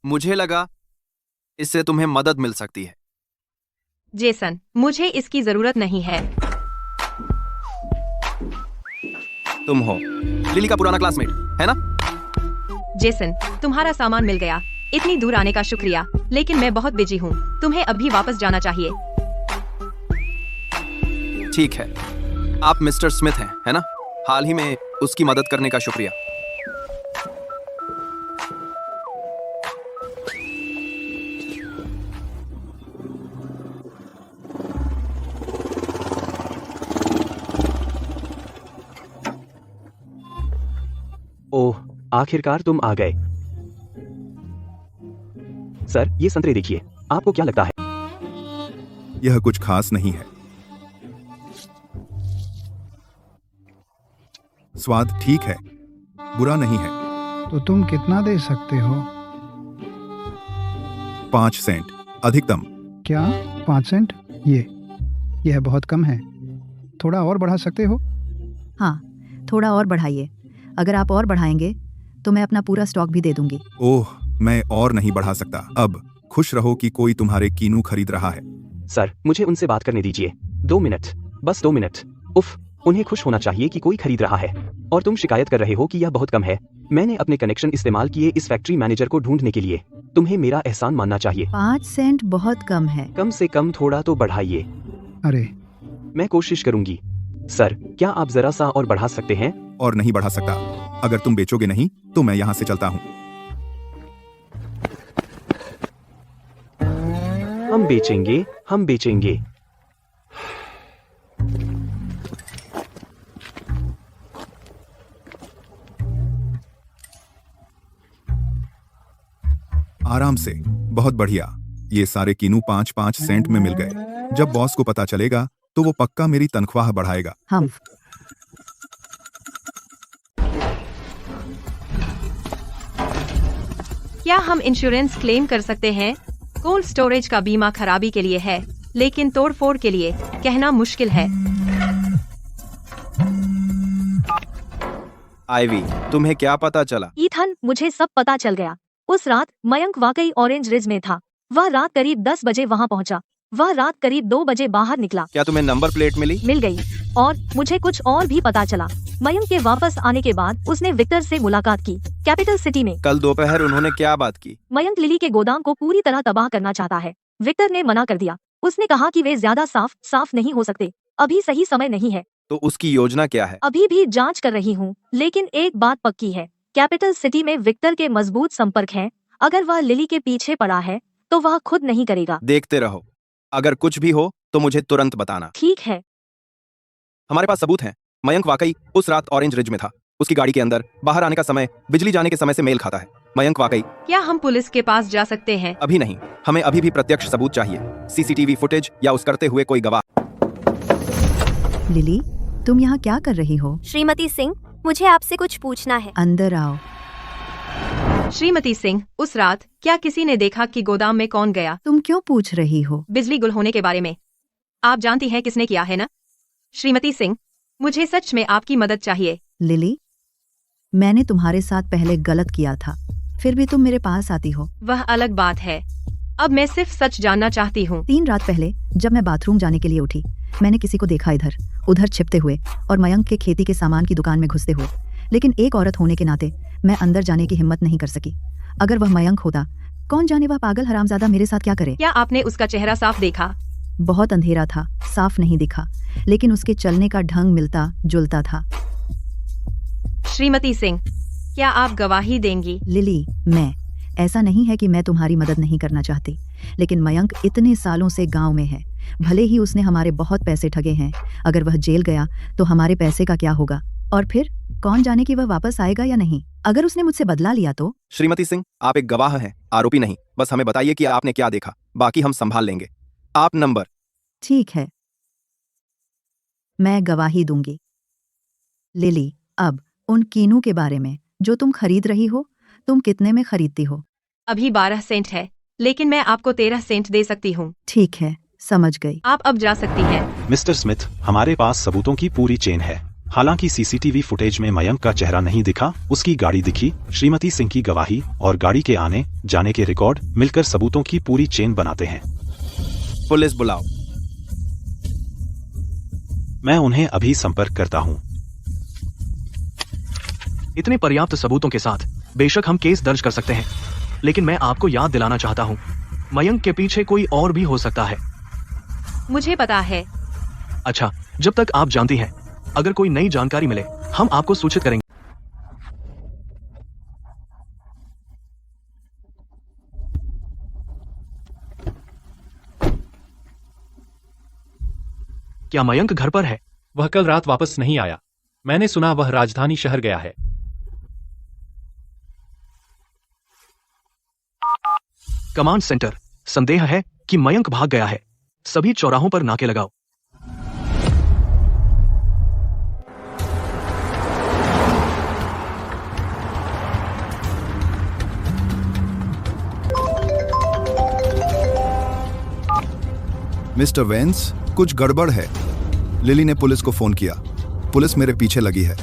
H: मुझे लगा इससे तुम्हें मदद मिल सकती है।
A: जेसन, मुझे इसकी जरूरत नहीं है।
H: तुम हो लिली का पुराना क्लासमेट, है ना?
A: जेसन, तुम्हारा सामान मिल गया। इतनी दूर आने का शुक्रिया, लेकिन मैं बहुत बिजी हूँ। तुम्हें अभी वापस जाना चाहिए।
H: ठीक है, आप मिस्टर स्मिथ हैं, है ना? हाल ही में उसकी मदद करने का शुक्रिया।
C: ओह, आखिरकार तुम आ गए। सर, ये संतरे देखिए, आपको क्या लगता है?
B: यह कुछ खास नहीं है। स्वाद ठीक है, बुरा नहीं है।
G: तो तुम कितना दे सकते हो?
B: 5 सेंट अधिकतम।
G: क्या 5 सेंट? यह बहुत कम है। थोड़ा और बढ़ा सकते हो?
F: हाँ, थोड़ा और बढ़ाइए। अगर आप और बढ़ाएंगे तो मैं अपना पूरा स्टॉक भी दे दूंगी।
B: ओह, मैं और नहीं बढ़ा सकता। अब खुश रहो कि कोई तुम्हारे कीनू खरीद रहा है।
C: सर, मुझे उनसे बात करने दीजिए। 2 मिनट, बस 2 मिनट। उफ, उन्हें खुश होना चाहिए कि कोई खरीद रहा है, और तुम शिकायत कर रहे हो कि यह बहुत कम है। मैंने अपने कनेक्शन इस्तेमाल किए इस फैक्ट्री मैनेजर को ढूंढने के लिए। तुम्हें मेरा एहसान मानना चाहिए।
F: 5 सेंट बहुत कम है।
C: कम से कम थोड़ा तो बढ़ाइए।
G: अरे,
C: मैं कोशिश करूंगी। सर, क्या आप जरा सा और बढ़ा सकते हैं?
B: और नहीं बढ़ा सकता। अगर तुम बेचोगे नहीं तो मैं यहाँ से चलता हूँ।
C: हम बेचेंगे, हम बेचेंगे।
B: आराम से, बहुत बढ़िया। ये सारे कीनू 5-5 सेंट में मिल गए। जब बॉस को पता चलेगा तो वो पक्का मेरी तनख्वाह बढ़ाएगा।
F: हम
A: क्या हम इंश्योरेंस क्लेम कर सकते हैं? कोल्ड स्टोरेज का बीमा खराबी के लिए है, लेकिन तोड़फोड़ के लिए कहना मुश्किल है।
H: आइवी, तुम्हें क्या पता चला?
D: ईथन, मुझे सब पता चल गया। उस रात मयंक वाकई ऑरेंज रिज में था। वह रात करीब 10 बजे वहाँ पहुँचा। वह रात करीब 2 बजे बाहर निकला।
H: क्या तुम्हें नंबर प्लेट मिली?
D: मिल गई, और मुझे कुछ और भी पता चला। मयंक के वापस आने के बाद उसने विक्टर से मुलाकात की, कैपिटल सिटी में।
H: कल दोपहर उन्होंने क्या बात की?
D: मयंक लिली के गोदाम को पूरी तरह तबाह करना चाहता है। विक्टर ने मना कर दिया। उसने कहा कि वे ज्यादा साफ नहीं हो सकते, अभी सही समय नहीं है।
H: तो उसकी योजना क्या है?
D: अभी भी जांच कर रही हूँ, लेकिन एक बात पक्की है, कैपिटल सिटी में विक्टर के मजबूत संपर्क हैं। अगर वह लिली के पीछे पड़ा है तो वह खुद नहीं करेगा।
H: देखते रहो, अगर कुछ भी हो तो मुझे तुरंत बताना।
D: ठीक है।
H: हमारे पास सबूत हैं। मयंक वाकई उस रात ऑरेंज रिज में था। उसकी गाड़ी के अंदर बाहर आने का समय बिजली जाने के समय से मेल खाता है। मयंक वाकई।
A: क्या हम पुलिस के पास जा सकते हैं?
H: अभी नहीं, हमें अभी भी प्रत्यक्ष सबूत चाहिए। सीसीटीवी फुटेज या उस करते हुए कोई गवाह।
F: लिली, तुम यहाँ क्या कर रही हो?
E: श्रीमती सिंह, मुझे आपसे कुछ पूछना है।
F: अंदर आओ।
A: श्रीमती सिंह, उस रात क्या किसी ने देखा कि गोदाम में कौन गया?
F: तुम क्यों पूछ रही हो?
A: बिजली गुल होने के बारे में। आप जानती हैं किसने किया है ना? श्रीमती सिंह, मुझे सच में आपकी मदद चाहिए।
F: लिली, मैंने तुम्हारे साथ पहले गलत किया था, फिर भी तुम मेरे पास आती हो।
A: वह अलग बात है। अब मैं सिर्फ सच जानना चाहती हूँ।
F: 3 रात पहले जब मैं बाथरूम जाने के लिए उठी, मैंने किसी को देखा इधर उधर छिपते हुए और मयंक के खेती के सामान की दुकान में घुसते हुए। लेकिन एक औरत होने के नाते मैं अंदर जाने की हिम्मत नहीं कर सकी। अगर वह मयंक होता, कौन जाने वह पागल हरामजादा मेरे साथ क्या करे।
A: क्या आपने उसका चेहरा साफ देखा?
F: बहुत अंधेरा था, साफ नहीं दिखा, लेकिन उसके चलने का ढंग मिलता जुलता था।
A: श्रीमती सिंह, क्या आप गवाही देंगी?
F: लिली, मैं ऐसा नहीं है कि मैं तुम्हारी मदद नहीं करना चाहती, लेकिन मयंक इतने सालों से गांव में है। भले ही उसने हमारे बहुत पैसे ठगे हैं, अगर वह जेल गया तो हमारे पैसे का क्या होगा? और फिर कौन जाने कि वह वापस आएगा या नहीं। अगर उसने मुझसे बदला लिया तो?
H: श्रीमती सिंह, आप एक गवाह हैं, आरोपी नहीं। बस हमें बताइए कि आपने क्या देखा, बाकी हम संभाल लेंगे। आप नंबर।
F: ठीक है, मैं गवाही दूंगी। लिली, अब उन कीनों के बारे में जो तुम खरीद रही हो, तुम कितने में खरीदती हो?
A: अभी 12 सेंट है, लेकिन मैं आपको 13 सेंट दे सकती हूँ।
F: ठीक है, समझ गई।
A: आप अब जा सकती हैं।
K: मिस्टर स्मिथ, हमारे पास सबूतों की पूरी चेन है। हालांकि सीसीटीवी फुटेज में मयंक का चेहरा नहीं दिखा, उसकी गाड़ी दिखी, श्रीमती सिंह की गवाही और गाड़ी के आने जाने के रिकॉर्ड मिलकर सबूतों की पूरी चेन बनाते हैं।
H: पुलिस बुलाओ।
K: मैं उन्हें अभी संपर्क करता हूँ।
N: इतने पर्याप्त सबूतों के साथ बेशक हम केस दर्ज कर सकते हैं, लेकिन मैं आपको याद दिलाना चाहता हूँ, मयंक के पीछे कोई और भी हो सकता है।
A: मुझे पता है।
N: अच्छा, जब तक आप जानती हैं, अगर कोई नई जानकारी मिले हम आपको सूचित करेंगे। क्या मयंक घर पर है?
L: वह कल रात वापस नहीं आया। मैंने सुना वह राजधानी शहर गया है।
N: कमांड सेंटर, संदेह है कि मयंक भाग गया है। सभी चौराहों पर नाके लगाओ।
B: मिस्टर वेंस, कुछ गड़बड़ है। लिली ने पुलिस को फोन किया। पुलिस मेरे पीछे लगी है।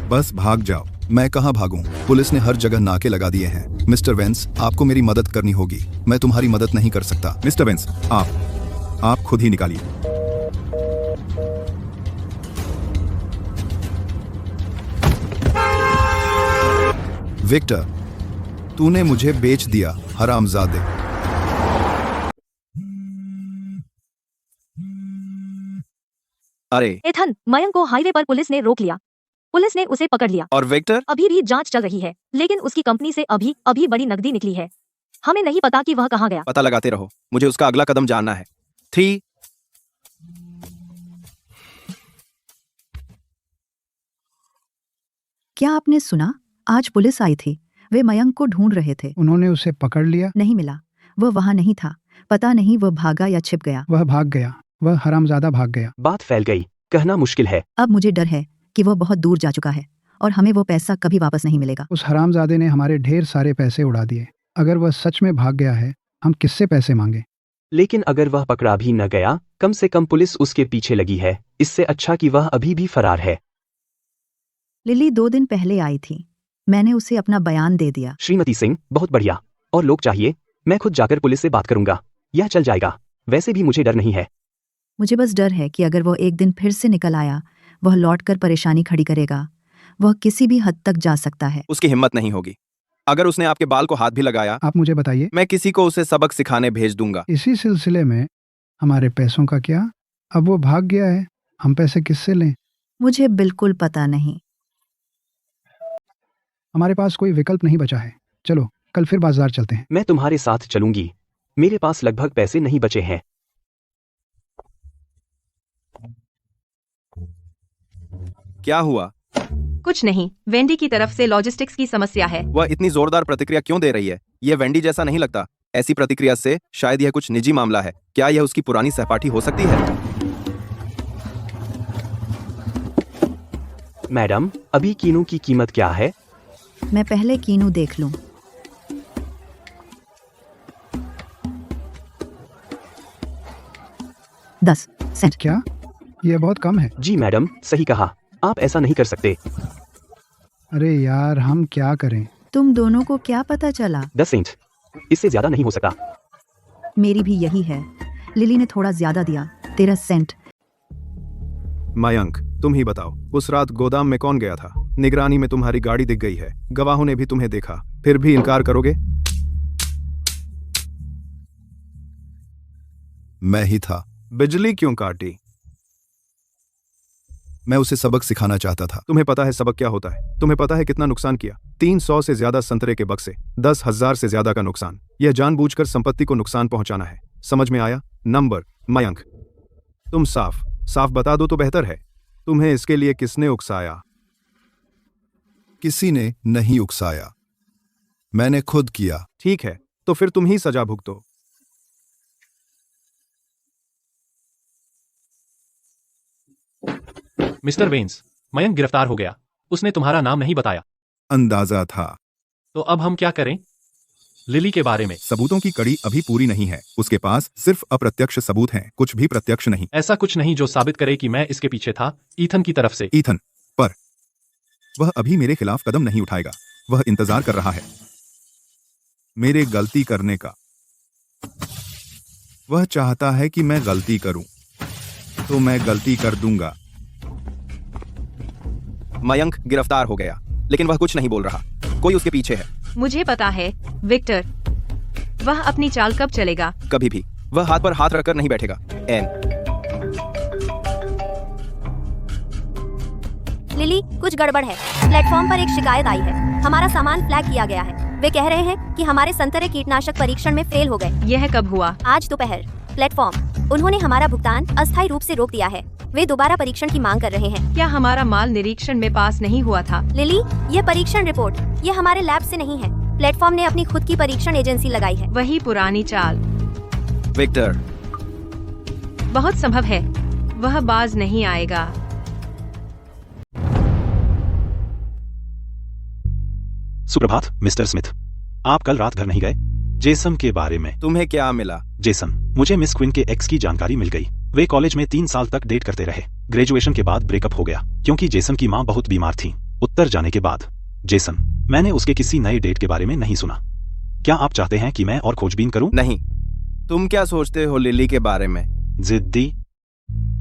I: बस भाग जाओ।
B: मैं कहां भागूं? पुलिस ने हर जगह नाके लगा दिए हैं। मिस्टर वेंस, आपको मेरी मदद करनी होगी। मैं तुम्हारी मदद नहीं कर सकता।
I: मिस्टर वेंस, आप खुद ही निकालिए।
B: विक्टर, तूने मुझे बेच दिया, हरामजादे।
H: अरे,
D: एथन, मयंक को हाईवे पर पुलिस ने रोक लिया। पुलिस ने उसे पकड़ लिया।
H: और विक्टर?
D: अभी भी जांच चल रही है, लेकिन उसकी कंपनी से अभी बड़ी नकदी निकली है। हमें नहीं पता कि वह कहां गया।
H: पता लगाते रहो, मुझे उसका अगला कदम जानना है। 3
F: क्या आपने सुना? आज पुलिस आई थी। वे मयंक को ढूंढ रहे थे।
G: उन्होंने उसे पकड़ लिया?
F: नहीं मिला। वह वहां नहीं था। पता नहीं वह भागा या छिप गया।
G: वह भाग गया। वह हरामजादा भाग गया।
C: बात फैल गई, कहना मुश्किल है।
F: अब मुझे डर है कि वह बहुत दूर जा चुका है और हमें वो पैसा कभी वापस नहीं मिलेगा।
G: उस हरामजादे ने हमारे ढेर सारे पैसे उड़ा दिए। अगर वह सच में भाग गया है, हम किससे पैसे मांगे?
C: लेकिन अगर वह पकड़ा भी न गया, कम से कम पुलिस उसके पीछे लगी है। इससे अच्छा कि वह अभी भी फरार है।
F: लिली 2 दिन पहले आई थी। मैंने उसे अपना बयान दे दिया।
C: श्रीमती सिंह, बहुत बढ़िया। और लोग चाहिए, मैं खुद जाकर पुलिस से बात करूंगा। यह चल जाएगा। वैसे भी मुझे डर नहीं है।
F: मुझे बस डर है कि अगर वह एक दिन फिर से निकल आया, वह लौटकर परेशानी खड़ी करेगा। वह किसी भी हद तक जा सकता है।
H: उसकी हिम्मत नहीं होगी। अगर उसने आपके बाल को हाथ भी लगाया,
G: आप मुझे बताइए,
H: मैं किसी को उसे सबक सिखाने भेज दूंगा।
G: इसी सिलसिले में हमारे पैसों का क्या? अब वो भाग गया है, हम पैसे किससे लें?
F: मुझे बिल्कुल पता नहीं।
G: हमारे पास कोई विकल्प नहीं बचा है। चलो कल फिर बाजार चलते हैं।
C: मैं तुम्हारे साथ चलूंगी। मेरे पास लगभग पैसे नहीं बचे हैं।
H: क्या हुआ?
A: कुछ नहीं, वेंडी की तरफ से लॉजिस्टिक्स की समस्या है।
H: वह इतनी जोरदार प्रतिक्रिया क्यों दे रही है? यह वेंडी जैसा नहीं लगता। ऐसी प्रतिक्रिया से शायद यह कुछ निजी मामला है। क्या यह उसकी पुरानी सहपाठी हो सकती है?
C: मैडम, अभी कीनू की कीमत क्या है?
F: मैं पहले कीनू देख लूं। $10।
G: क्या? यह बहुत कम है।
C: जी मैडम, सही कहा। आप ऐसा नहीं कर सकते।
G: अरे यार, हम क्या करें?
F: तुम दोनों को क्या पता चला?
C: 10 सेंट, इससे ज्यादा नहीं हो सकता।
F: मेरी भी यही है। लिली ने थोड़ा ज्यादा दिया, 13 सेंट।
B: मयंक, तुम ही बताओ, उस रात गोदाम में कौन गया था? निगरानी में तुम्हारी गाड़ी दिख गई है, गवाहों ने भी तुम्हें देखा, फिर भी इनकार करोगे? मैं ही था। बिजली क्यों काटी? मैं उसे सबक सिखाना चाहता था।
H: तुम्हें पता है सबक क्या होता है? तुम्हें पता है कितना नुकसान किया? 300 से ज्यादा संतरे के बक्से, 10,000 से ज्यादा का नुकसान। यह जानबूझकर संपत्ति को नुकसान पहुंचाना है। समझ में आया? नंबर मयंक, तुम साफ बता दो तो बेहतर है। तुम्हें इसके लिए किसने उकसाया?
B: किसी ने नहीं उकसाया, मैंने खुद किया।
H: ठीक है, तो फिर तुम ही सजा भुगतो।
L: मिस्टर वेन्स, मयंक गिरफ्तार हो गया। उसने तुम्हारा नाम नहीं बताया।
B: अंदाजा था।
L: तो अब हम क्या करें? लिली के बारे में
I: सबूतों की कड़ी अभी पूरी नहीं है। उसके पास सिर्फ अप्रत्यक्ष सबूत हैं, कुछ भी प्रत्यक्ष नहीं।
L: ऐसा कुछ नहीं जो साबित करे कि मैं इसके पीछे था। ईथन की तरफ से।
I: ईथन पर वह अभी मेरे खिलाफ कदम नहीं उठाएगा। वह इंतजार कर रहा है
B: मेरे गलती करने का। वह चाहता है कि मैं गलती करूं, तो मैं गलती कर दूंगा।
H: मयंक गिरफ्तार हो गया, लेकिन वह कुछ नहीं बोल रहा। कोई उसके पीछे है।
A: मुझे पता है विक्टर, वह अपनी चाल कब चलेगा?
H: कभी भी। वह हाथ पर हाथ रखकर नहीं बैठेगा।
E: लिली, कुछ गड़बड़ है। प्लेटफॉर्म पर एक शिकायत आई है। हमारा सामान फ्लैग किया गया है। वे कह रहे हैं कि हमारे संतरे कीटनाशक परीक्षण में फेल हो गए।
A: यह कब हुआ?
E: आज दोपहर। प्लेटफॉर्म, उन्होंने हमारा भुगतान अस्थायी रूप से रोक दिया है। वे दोबारा परीक्षण की मांग कर रहे हैं।
A: क्या हमारा माल निरीक्षण में पास नहीं हुआ था?
E: लिली, यह परीक्षण रिपोर्ट, यह हमारे लैब से नहीं है। प्लेटफॉर्म ने अपनी खुद की परीक्षण एजेंसी लगाई है।
A: वही पुरानी चाल।
H: विक्टर,
A: बहुत संभव है वह बाज नहीं आएगा।
K: सुप्रभात मिस्टर स्मिथ, आप कल रात घर नहीं गए? जेसन के बारे में
H: तुम्हें क्या मिला?
K: जेसन, मुझे मिस क्विन के एक्स की जानकारी मिल गई। वे कॉलेज में 3 साल तक डेट करते रहे। ग्रेजुएशन के बाद ब्रेकअप हो गया क्योंकि जेसन की माँ बहुत बीमार थी। उत्तर जाने के बाद जेसन, मैंने उसके किसी नए डेट के बारे में नहीं सुना। क्या आप चाहते हैं कि मैं और खोजबीन करूं?
H: नहीं। तुम क्या सोचते हो लिली के बारे में?
K: जिद्दी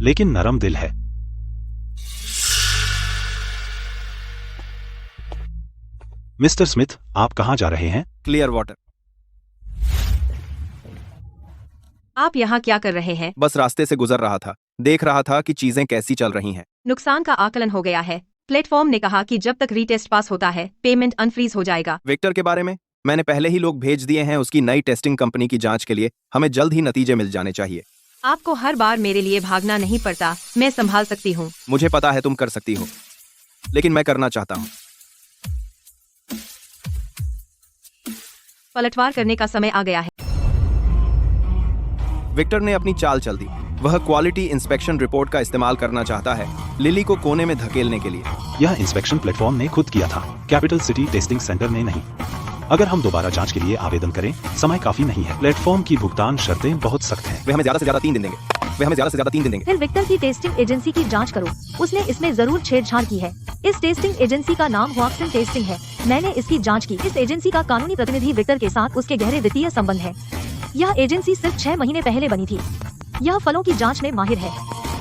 K: लेकिन नरम दिल है। मिस्टर स्मिथ, आप कहां जा रहे हैं?
H: Clear water.
A: आप यहाँ क्या कर रहे हैं?
H: बस रास्ते से गुजर रहा था, देख रहा था कि चीजें कैसी चल रही हैं।
A: नुकसान का आकलन हो गया है। प्लेटफॉर्म ने कहा कि जब तक रीटेस्ट पास होता है, पेमेंट अनफ्रीज हो जाएगा।
H: विक्टर के बारे में मैंने पहले ही लोग भेज दिए हैं उसकी नई टेस्टिंग कंपनी की जांच के लिए। हमें जल्द ही नतीजे मिल जाने चाहिए।
A: आपको हर बार मेरे लिए भागना नहीं पड़ता। मैं संभाल सकती हूँ।
H: मुझे पता है तुम कर सकती हो, लेकिन मैं करना चाहता हूँ।
A: पलटवार करने का समय आ गया है।
H: विक्टर ने अपनी चाल चल दी। वह क्वालिटी इंस्पेक्शन रिपोर्ट का इस्तेमाल करना चाहता है लिली को कोने में धकेलने के लिए।
K: यह इंस्पेक्शन प्लेटफॉर्म ने खुद किया था, कैपिटल सिटी टेस्टिंग सेंटर ने नहीं। अगर हम दोबारा जांच के लिए आवेदन करें, समय काफी नहीं है। प्लेटफॉर्म की भुगतान शर्तें बहुत सख्त हैं।
H: वे हमें ज्यादा से ज्यादा 3 दिन देंगे। वे हमें ज्यादा से ज्यादा 3 दिन देंगे।
D: फिर विक्टर की टेस्टिंग एजेंसी की जांच करो। उसने इसमें जरूर छेड़छाड़ की है। इस टेस्टिंग एजेंसी का नाम हुआक्सन टेस्टिंग है। मैंने इसकी जांच की। इस एजेंसी का कानूनी प्रतिनिधि विक्टर के साथ उसके गहरे वित्तीय संबंध है। यह एजेंसी सिर्फ 6 महीने पहले बनी थी। यह फलों की जांच में माहिर है।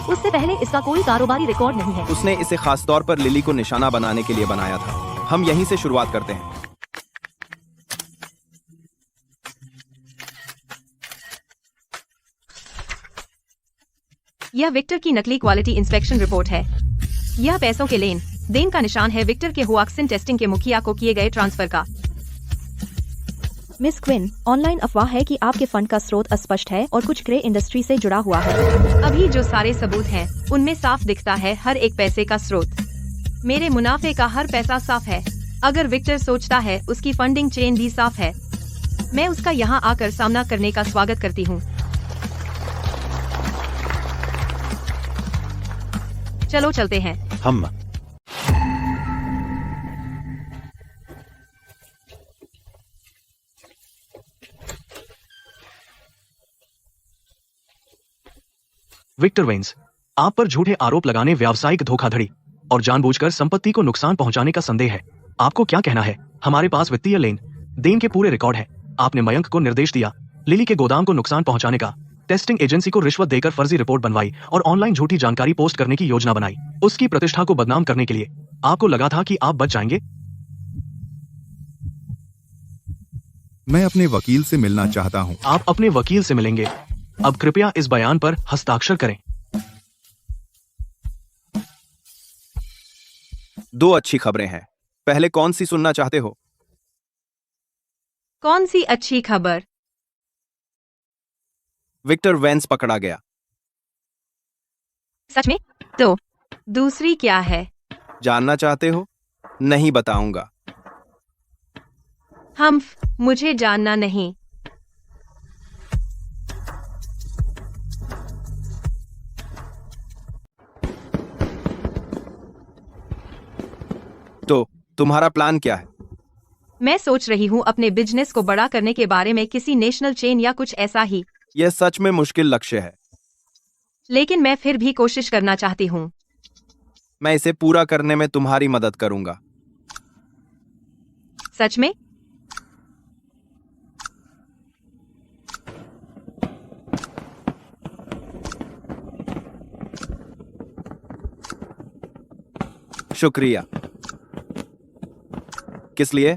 D: उससे पहले इसका कोई कारोबारी रिकॉर्ड नहीं है।
H: उसने इसे खास तौर पर लिली को निशाना बनाने के लिए बनाया था। हम यहीं से शुरुआत करते हैं।
A: यह विक्टर की नकली क्वालिटी इंस्पेक्शन रिपोर्ट है। यह पैसों के लेन देन का निशान है विक्टर के हुआक्सन टेस्टिंग के मुखिया को किए गए ट्रांसफर का।
D: मिस क्विन, ऑनलाइन अफवाह है कि आपके फंड का स्रोत अस्पष्ट है और कुछ ग्रे इंडस्ट्री से जुड़ा हुआ है।
A: अभी जो सारे सबूत हैं, उनमें साफ दिखता है हर एक पैसे का स्रोत। मेरे मुनाफे का हर पैसा साफ है। अगर विक्टर सोचता है उसकी फंडिंग चेन भी साफ है, मैं उसका यहाँ आकर सामना करने का स्वागत करती हूँ। चलो चलते हैं।
K: हम
N: विक्टर वेन्स, आप पर झूठे आरोप लगाने, व्यावसायिक धोखाधड़ी और जानबूझकर संपत्ति को नुकसान पहुंचाने का संदेह है। आपको क्या कहना है? हमारे पास वित्तीय लेन देन के पूरे रिकॉर्ड है। आपने मयंक को निर्देश दिया लिली के गोदाम को नुकसान पहुंचाने का, टेस्टिंग एजेंसी को रिश्वत देकर फर्जी रिपोर्ट बनवाई और ऑनलाइन झूठी जानकारी पोस्ट करने की योजना बनाई। उसकी प्रतिष्ठा को बदनाम करने के लिए आपको लगा था कि आप बच जाएंगे।
I: मैं अपने वकील से मिलना चाहता हूँ।
N: आप अपने वकील से मिलेंगे। अब कृपया इस बयान पर हस्ताक्षर करें।
H: दो अच्छी खबरें हैं। पहले कौन सी सुनना चाहते हो?
A: कौन सी अच्छी खबर?
H: विक्टर वेंस पकड़ा गया।
A: सच में? तो दूसरी क्या है?
H: जानना चाहते हो? नहीं बताऊंगा।
A: मुझे जानना नहीं।
H: तो तुम्हारा प्लान क्या है?
A: मैं सोच रही हूँ अपने बिजनेस को बड़ा करने के बारे में, किसी नेशनल चेन या कुछ ऐसा ही।
H: यह सच में मुश्किल लक्ष्य है।
A: लेकिन मैं फिर भी कोशिश करना चाहती हूँ।
H: मैं इसे पूरा करने में तुम्हारी मदद करूंगा।
A: सच में?
H: शुक्रिया। किस लिए?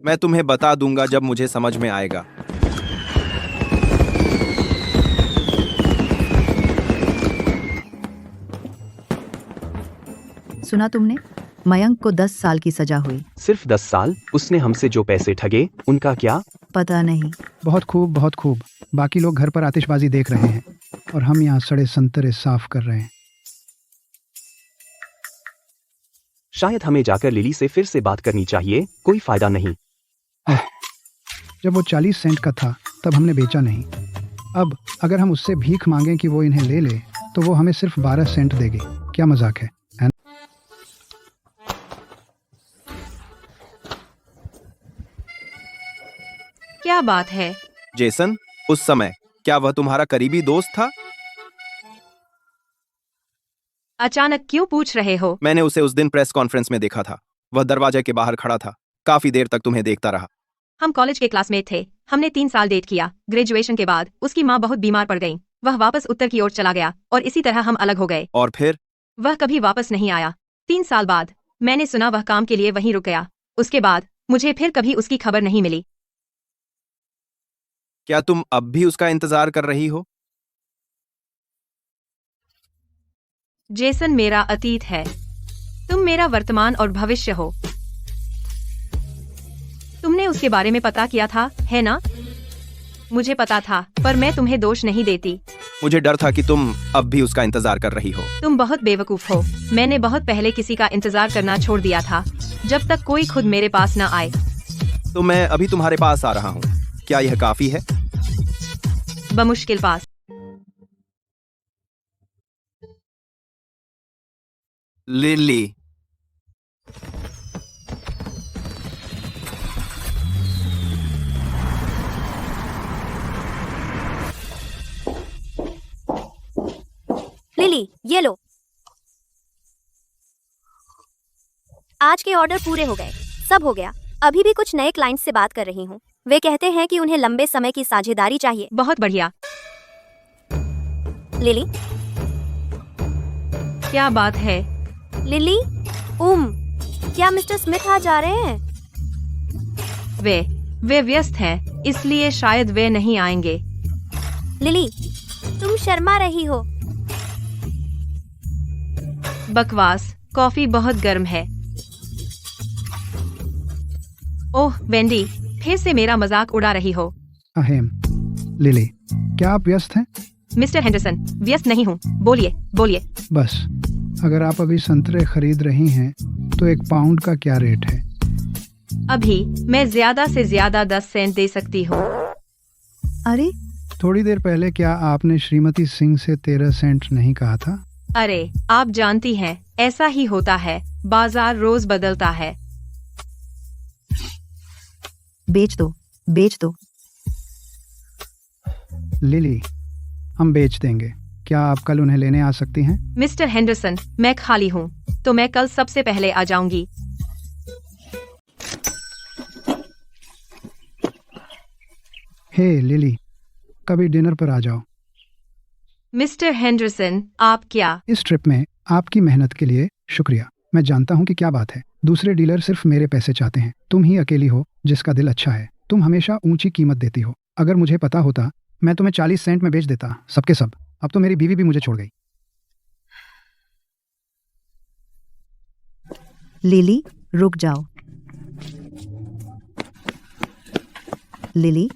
H: मैं तुम्हें बता दूंगा जब मुझे समझ में आएगा।
F: सुना तुमने? मयंक को 10 साल की सजा हुई।
C: सिर्फ 10 साल? उसने हमसे जो पैसे ठगे उनका क्या?
F: पता नहीं।
G: बहुत खूब, बहुत खूब। बाकी लोग घर पर आतिशबाजी देख रहे हैं और हम यहाँ सड़े संतरे साफ कर रहे हैं।
C: शायद हमें जाकर लिली से फिर से बात करनी चाहिए। कोई फायदा नहीं।
G: जब वो 40 सेंट का था तब हमने बेचा नहीं। अब अगर हम उससे भीख मांगें कि वो इन्हें ले ले तो वो हमें सिर्फ 12 सेंट देगी। क्या मजाक है ना?
A: क्या बात है?
H: जेसन, उस समय क्या वह तुम्हारा करीबी दोस्त था?
A: अचानक क्यों पूछ रहे हो?
H: मैंने उसे उस दिन प्रेस कॉन्फ्रेंस में देखा था। वह दरवाजे के बाहर खड़ा था। काफी देर तक तुम्हें देखता रहा।
A: हम कॉलेज के क्लासमेट थे। हमने 3 साल डेट किया। ग्रेजुएशन के बाद उसकी माँ बहुत बीमार पड़ गई। वह वापस उत्तर की ओर चला गया और इसी तरह हम अलग हो गए।
H: और फिर?
A: वह कभी वापस नहीं आया। 3 साल बाद मैंने सुना वह काम के लिए वहीं रुक गया। उसके बाद मुझे फिर कभी उसकी खबर नहीं मिली।
H: क्या तुम अब भी उसका इंतजार कर रही हो?
A: जेसन मेरा अतीत है। तुम मेरा वर्तमान और भविष्य हो। तुमने उसके बारे में पता किया था, है ना? मुझे पता था, पर मैं तुम्हें दोष नहीं देती।
H: मुझे डर था कि तुम अब भी उसका इंतजार कर रही हो।
A: तुम बहुत बेवकूफ हो। मैंने बहुत पहले किसी का इंतजार करना छोड़ दिया था, जब तक कोई खुद मेरे पास न आए।
H: तो मैं अभी तुम्हारे पास आ रहा हूँ। क्या यह काफी है?
A: बमुश्किल पास।
H: लिली,
E: लिली, ये लो। आज के ऑर्डर पूरे हो गए। सब हो गया। अभी भी कुछ नए क्लाइंट्स से बात कर रही हूँ। वे कहते हैं कि उन्हें लंबे समय की साझेदारी चाहिए।
A: बहुत बढ़िया।
E: लिली,
A: क्या बात है?
E: लिली, क्या मिस्टर स्मिथ आ जा रहे हैं?
A: वे व्यस्त हैं, इसलिए शायद वे नहीं आएंगे।
E: लिली, तुम शर्मा रही हो।
A: बकवास। कॉफी बहुत गर्म है। ओह वेंडी, फिर से मेरा मजाक उड़ा रही हो।
G: अहेम। लिली, क्या आप व्यस्त हैं?
A: मिस्टर हेंडरसन, व्यस्त नहीं हूँ। बोलिए बोलिए।
G: बस, अगर आप अभी संतरे खरीद रही हैं तो 1 पाउंड का क्या रेट है?
A: अभी मैं ज्यादा से ज्यादा 10 सेंट दे सकती हूँ।
F: अरे,
G: थोड़ी देर पहले क्या आपने श्रीमती सिंह से 13 सेंट नहीं कहा था?
A: अरे, आप जानती हैं, ऐसा ही होता है। बाजार रोज बदलता है।
F: बेच दो, बेच दो।
G: लिली, हम बेच देंगे। क्या आप कल उन्हें लेने आ सकती हैं?
A: मिस्टर हेंडरसन, मैं खाली हूँ, तो मैं कल सबसे पहले आ जाऊंगी।
G: हे लिली, कभी डिनर पर आ जाओ।
A: मिस्टर हेंडरसन, आप क्या?
G: इस ट्रिप में आपकी मेहनत के लिए शुक्रिया। मैं जानता हूँ कि क्या बात है। दूसरे डीलर सिर्फ मेरे पैसे चाहते हैं। तुम ही अकेली हो जिसका दिल अच्छा है। तुम हमेशा ऊंची कीमत देती हो। अगर मुझे पता होता, मैं तुम्हें 40 सेंट में बेच देता, सबके सब। अब तो मेरी बीवी भी मुझे छोड़ गई।
F: लिली रुक जाओ। लिली,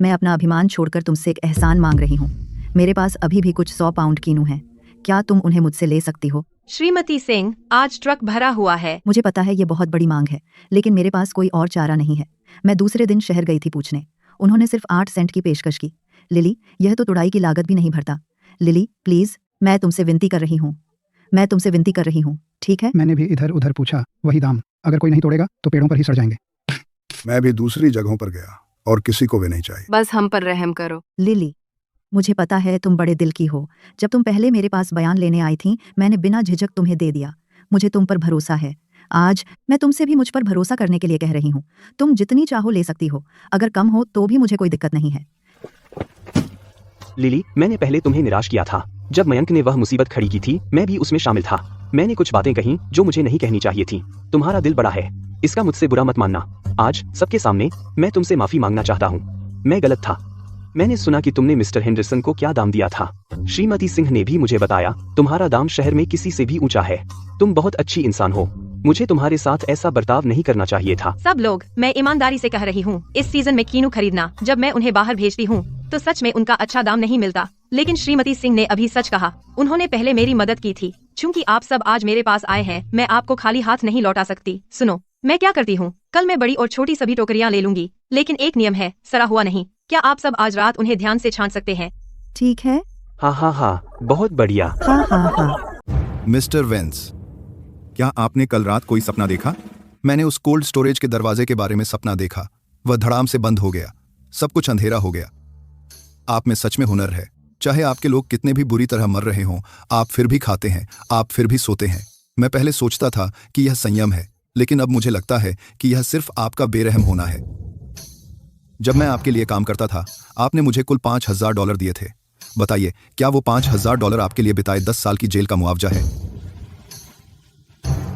F: मैं अपना अभिमान छोड़कर तुमसे एक एहसान मांग रही हूँ। मेरे पास अभी भी कुछ 100 पाउंड कीनू है, क्या तुम उन्हें मुझसे ले सकती हो?
A: श्रीमती सिंह, आज ट्रक भरा हुआ है।
F: मुझे पता है ये बहुत बड़ी मांग है, लेकिन मेरे पास कोई और चारा नहीं है। मैं दूसरे दिन शहर गई थी पूछने, उन्होंने सिर्फ 8 सेंट की पेशकश की। लिली, यह तो तुड़ाई की लागत भी नहीं भरता। लिली प्लीज, मैं तुमसे विनती कर रही हूँ, मैं तुमसे विनती कर रही हूँ, ठीक है?
G: मैंने भी इधर उधर पूछा, वही दाम। अगर कोई नहीं तोड़ेगा तो पेड़ों पर ही सड़ जाएंगे।
I: मैं भी दूसरी जगहों पर गया और किसी को भी नहीं चाहिए।
J: बस हम पर रहम करो।
F: लिली, मुझे पता है तुम बड़े दिल की हो। जब तुम पहले मेरे पास बयान लेने आई थी, मैंने बिना झिझक तुम्हें दे दिया। मुझे तुम पर भरोसा है। आज मैं तुमसे भी मुझ पर भरोसा करने के लिए कह रही हूँ। तुम जितनी चाहो ले सकती हो, अगर कम हो तो भी मुझे कोई दिक्कत नहीं है।
C: लिली, मैंने पहले तुम्हें निराश किया था। जब मयंक ने वह मुसीबत खड़ी की थी, मैं भी उसमें शामिल था। मैंने कुछ बातें कहीं जो मुझे नहीं कहनी चाहिए थी। तुम्हारा दिल बड़ा है, इसका मुझसे बुरा मत मानना। आज सबके सामने मैं तुमसे माफी मांगना चाहता हूँ। मैं गलत था। मैंने सुना कि तुमने मिस्टर हेंडरसन को क्या दाम दिया था। श्रीमती सिंह ने भी मुझे बताया तुम्हारा दाम शहर में किसी से भी ऊंचा है। तुम बहुत अच्छी इंसान हो, मुझे तुम्हारे साथ ऐसा बर्ताव नहीं करना चाहिए था।
A: सब लोग, मैं ईमानदारी से कह रही हूँ, इस सीजन में कीनू खरीदना। जब मैं उन्हें बाहर भेजती हूँ तो सच में उनका अच्छा दाम नहीं मिलता, लेकिन श्रीमती सिंह ने अभी सच कहा। उन्होंने पहले मेरी मदद की थी। चूंकि आप सब आज मेरे पास आए हैं, मैं आपको खाली हाथ नहीं लौटा सकती। सुनो, मैं क्या करती हूँ, कल मैं बड़ी और छोटी सभी टोकरियाँ ले लूंगी, लेकिन एक नियम है, सड़ा हुआ नहीं। क्या आप सब आज रात उन्हें ध्यान से छांट सकते हैं?
F: ठीक है।
C: हाँ हाँ हाँ, बहुत बढ़िया।
F: हाँ हाँ हाँ।
B: मिस्टर वेंस, क्या आपने कल रात कोई सपना देखा? मैंने उस कोल्ड स्टोरेज के दरवाजे के बारे में सपना देखा। वह धड़ाम से बंद हो गया, सब कुछ अंधेरा हो गया। आप में सच में हुनर है। चाहे आपके लोग कितने भी बुरी तरह मर रहे हों, आप फिर भी खाते हैं, आप फिर भी सोते हैं। मैं पहले सोचता था कि यह संयम है, लेकिन अब मुझे लगता है कि यह सिर्फ आपका बेरहम होना है। जब मैं आपके लिए काम करता था, आपने मुझे कुल $5000 दिए थे। बताइए, क्या वो $5000 आपके लिए बिताए 10 साल की जेल का मुआवजा है?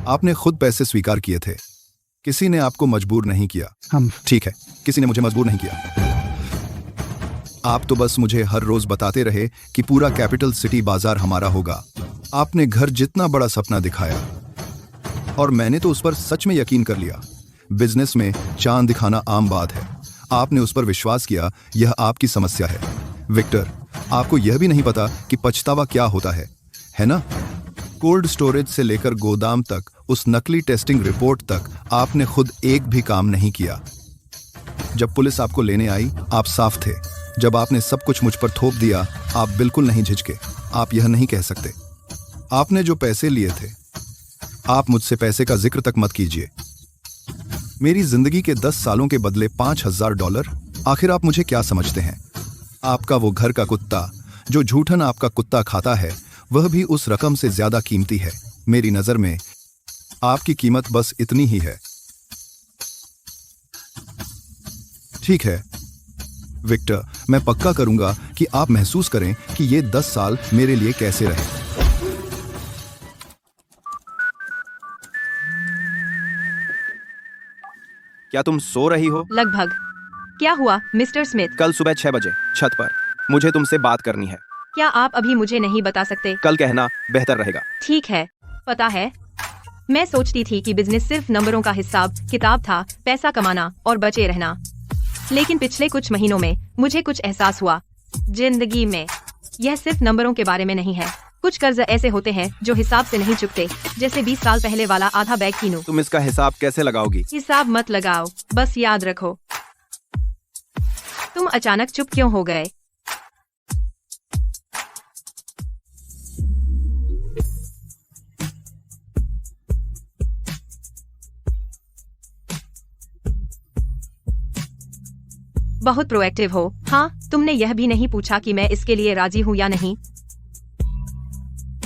B: आपने खुद पैसे स्वीकार किए थे, किसी ने आपको मजबूर नहीं किया।
G: हम
B: ठीक है, किसी ने मुझे मजबूर नहीं किया। आप तो बस मुझे हर रोज बताते रहे कि पूरा कैपिटल सिटी बाजार हमारा होगा। आपने घर जितना बड़ा सपना दिखाया और मैंने तो उस पर सच में यकीन कर लिया। बिजनेस में चांद दिखाना आम बात है, आपने उस पर विश्वास किया। यह आपकी समस्या है विक्टर। आपको यह भी नहीं पता कि पछतावा क्या होता है ना? कोल्ड स्टोरेज से लेकर गोदाम तक, उस नकली टेस्टिंग रिपोर्ट तक आपने खुद एक भी काम नहीं किया। जब पुलिस आपको लेने आई, आप साफ थे। जब आपने सब कुछ मुझ पर थोप दिया, आप बिल्कुल नहीं झिझके। आप यह नहीं कह सकते। आपने जो पैसे लिए थे, आप मुझसे पैसे का जिक्र तक मत कीजिए। मेरी जिंदगी के 10 सालों के बदले $5000। आखिर आप मुझे क्या समझते हैं? आपका वो घर का कुत्ता जो झूठन आपका कुत्ता खाता है, वह भी उस रकम से ज्यादा कीमती है। मेरी नजर में आपकी कीमत बस इतनी ही है। ठीक है विक्टर, मैं पक्का करूंगा कि आप महसूस करें कि ये 10 साल मेरे लिए कैसे रहे।
H: क्या तुम सो रही हो?
A: लगभग। क्या हुआ मिस्टर स्मिथ?
H: कल सुबह 6 बजे छत पर मुझे तुमसे बात करनी है।
A: क्या आप अभी मुझे नहीं बता सकते?
H: कल कहना बेहतर रहेगा।
A: ठीक है। पता है, मैं सोचती थी कि बिजनेस सिर्फ नंबरों का हिसाब किताब था, पैसा कमाना और बचे रहना। लेकिन पिछले कुछ महीनों में मुझे कुछ एहसास हुआ, जिंदगी में यह सिर्फ नंबरों के बारे में नहीं है। कुछ कर्ज ऐसे होते हैं जो हिसाब से नहीं चुकते, जैसे 20 साल पहले वाला आधा बैग कीनू।
H: तुम इसका हिसाब कैसे लगाओगी?
A: हिसाब मत लगाओ, बस याद रखो। तुम अचानक चुप क्यों हो गए? बहुत प्रोएक्टिव हो। हाँ, तुमने यह भी नहीं पूछा कि मैं इसके लिए राजी हूँ या नहीं।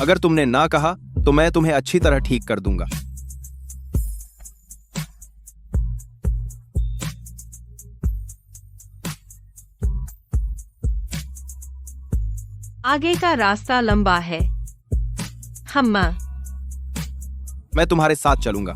H: अगर तुमने ना कहा तो मैं तुम्हें अच्छी तरह ठीक कर दूंगा।
A: आगे का रास्ता लंबा है।
H: मैं तुम्हारे साथ चलूंगा।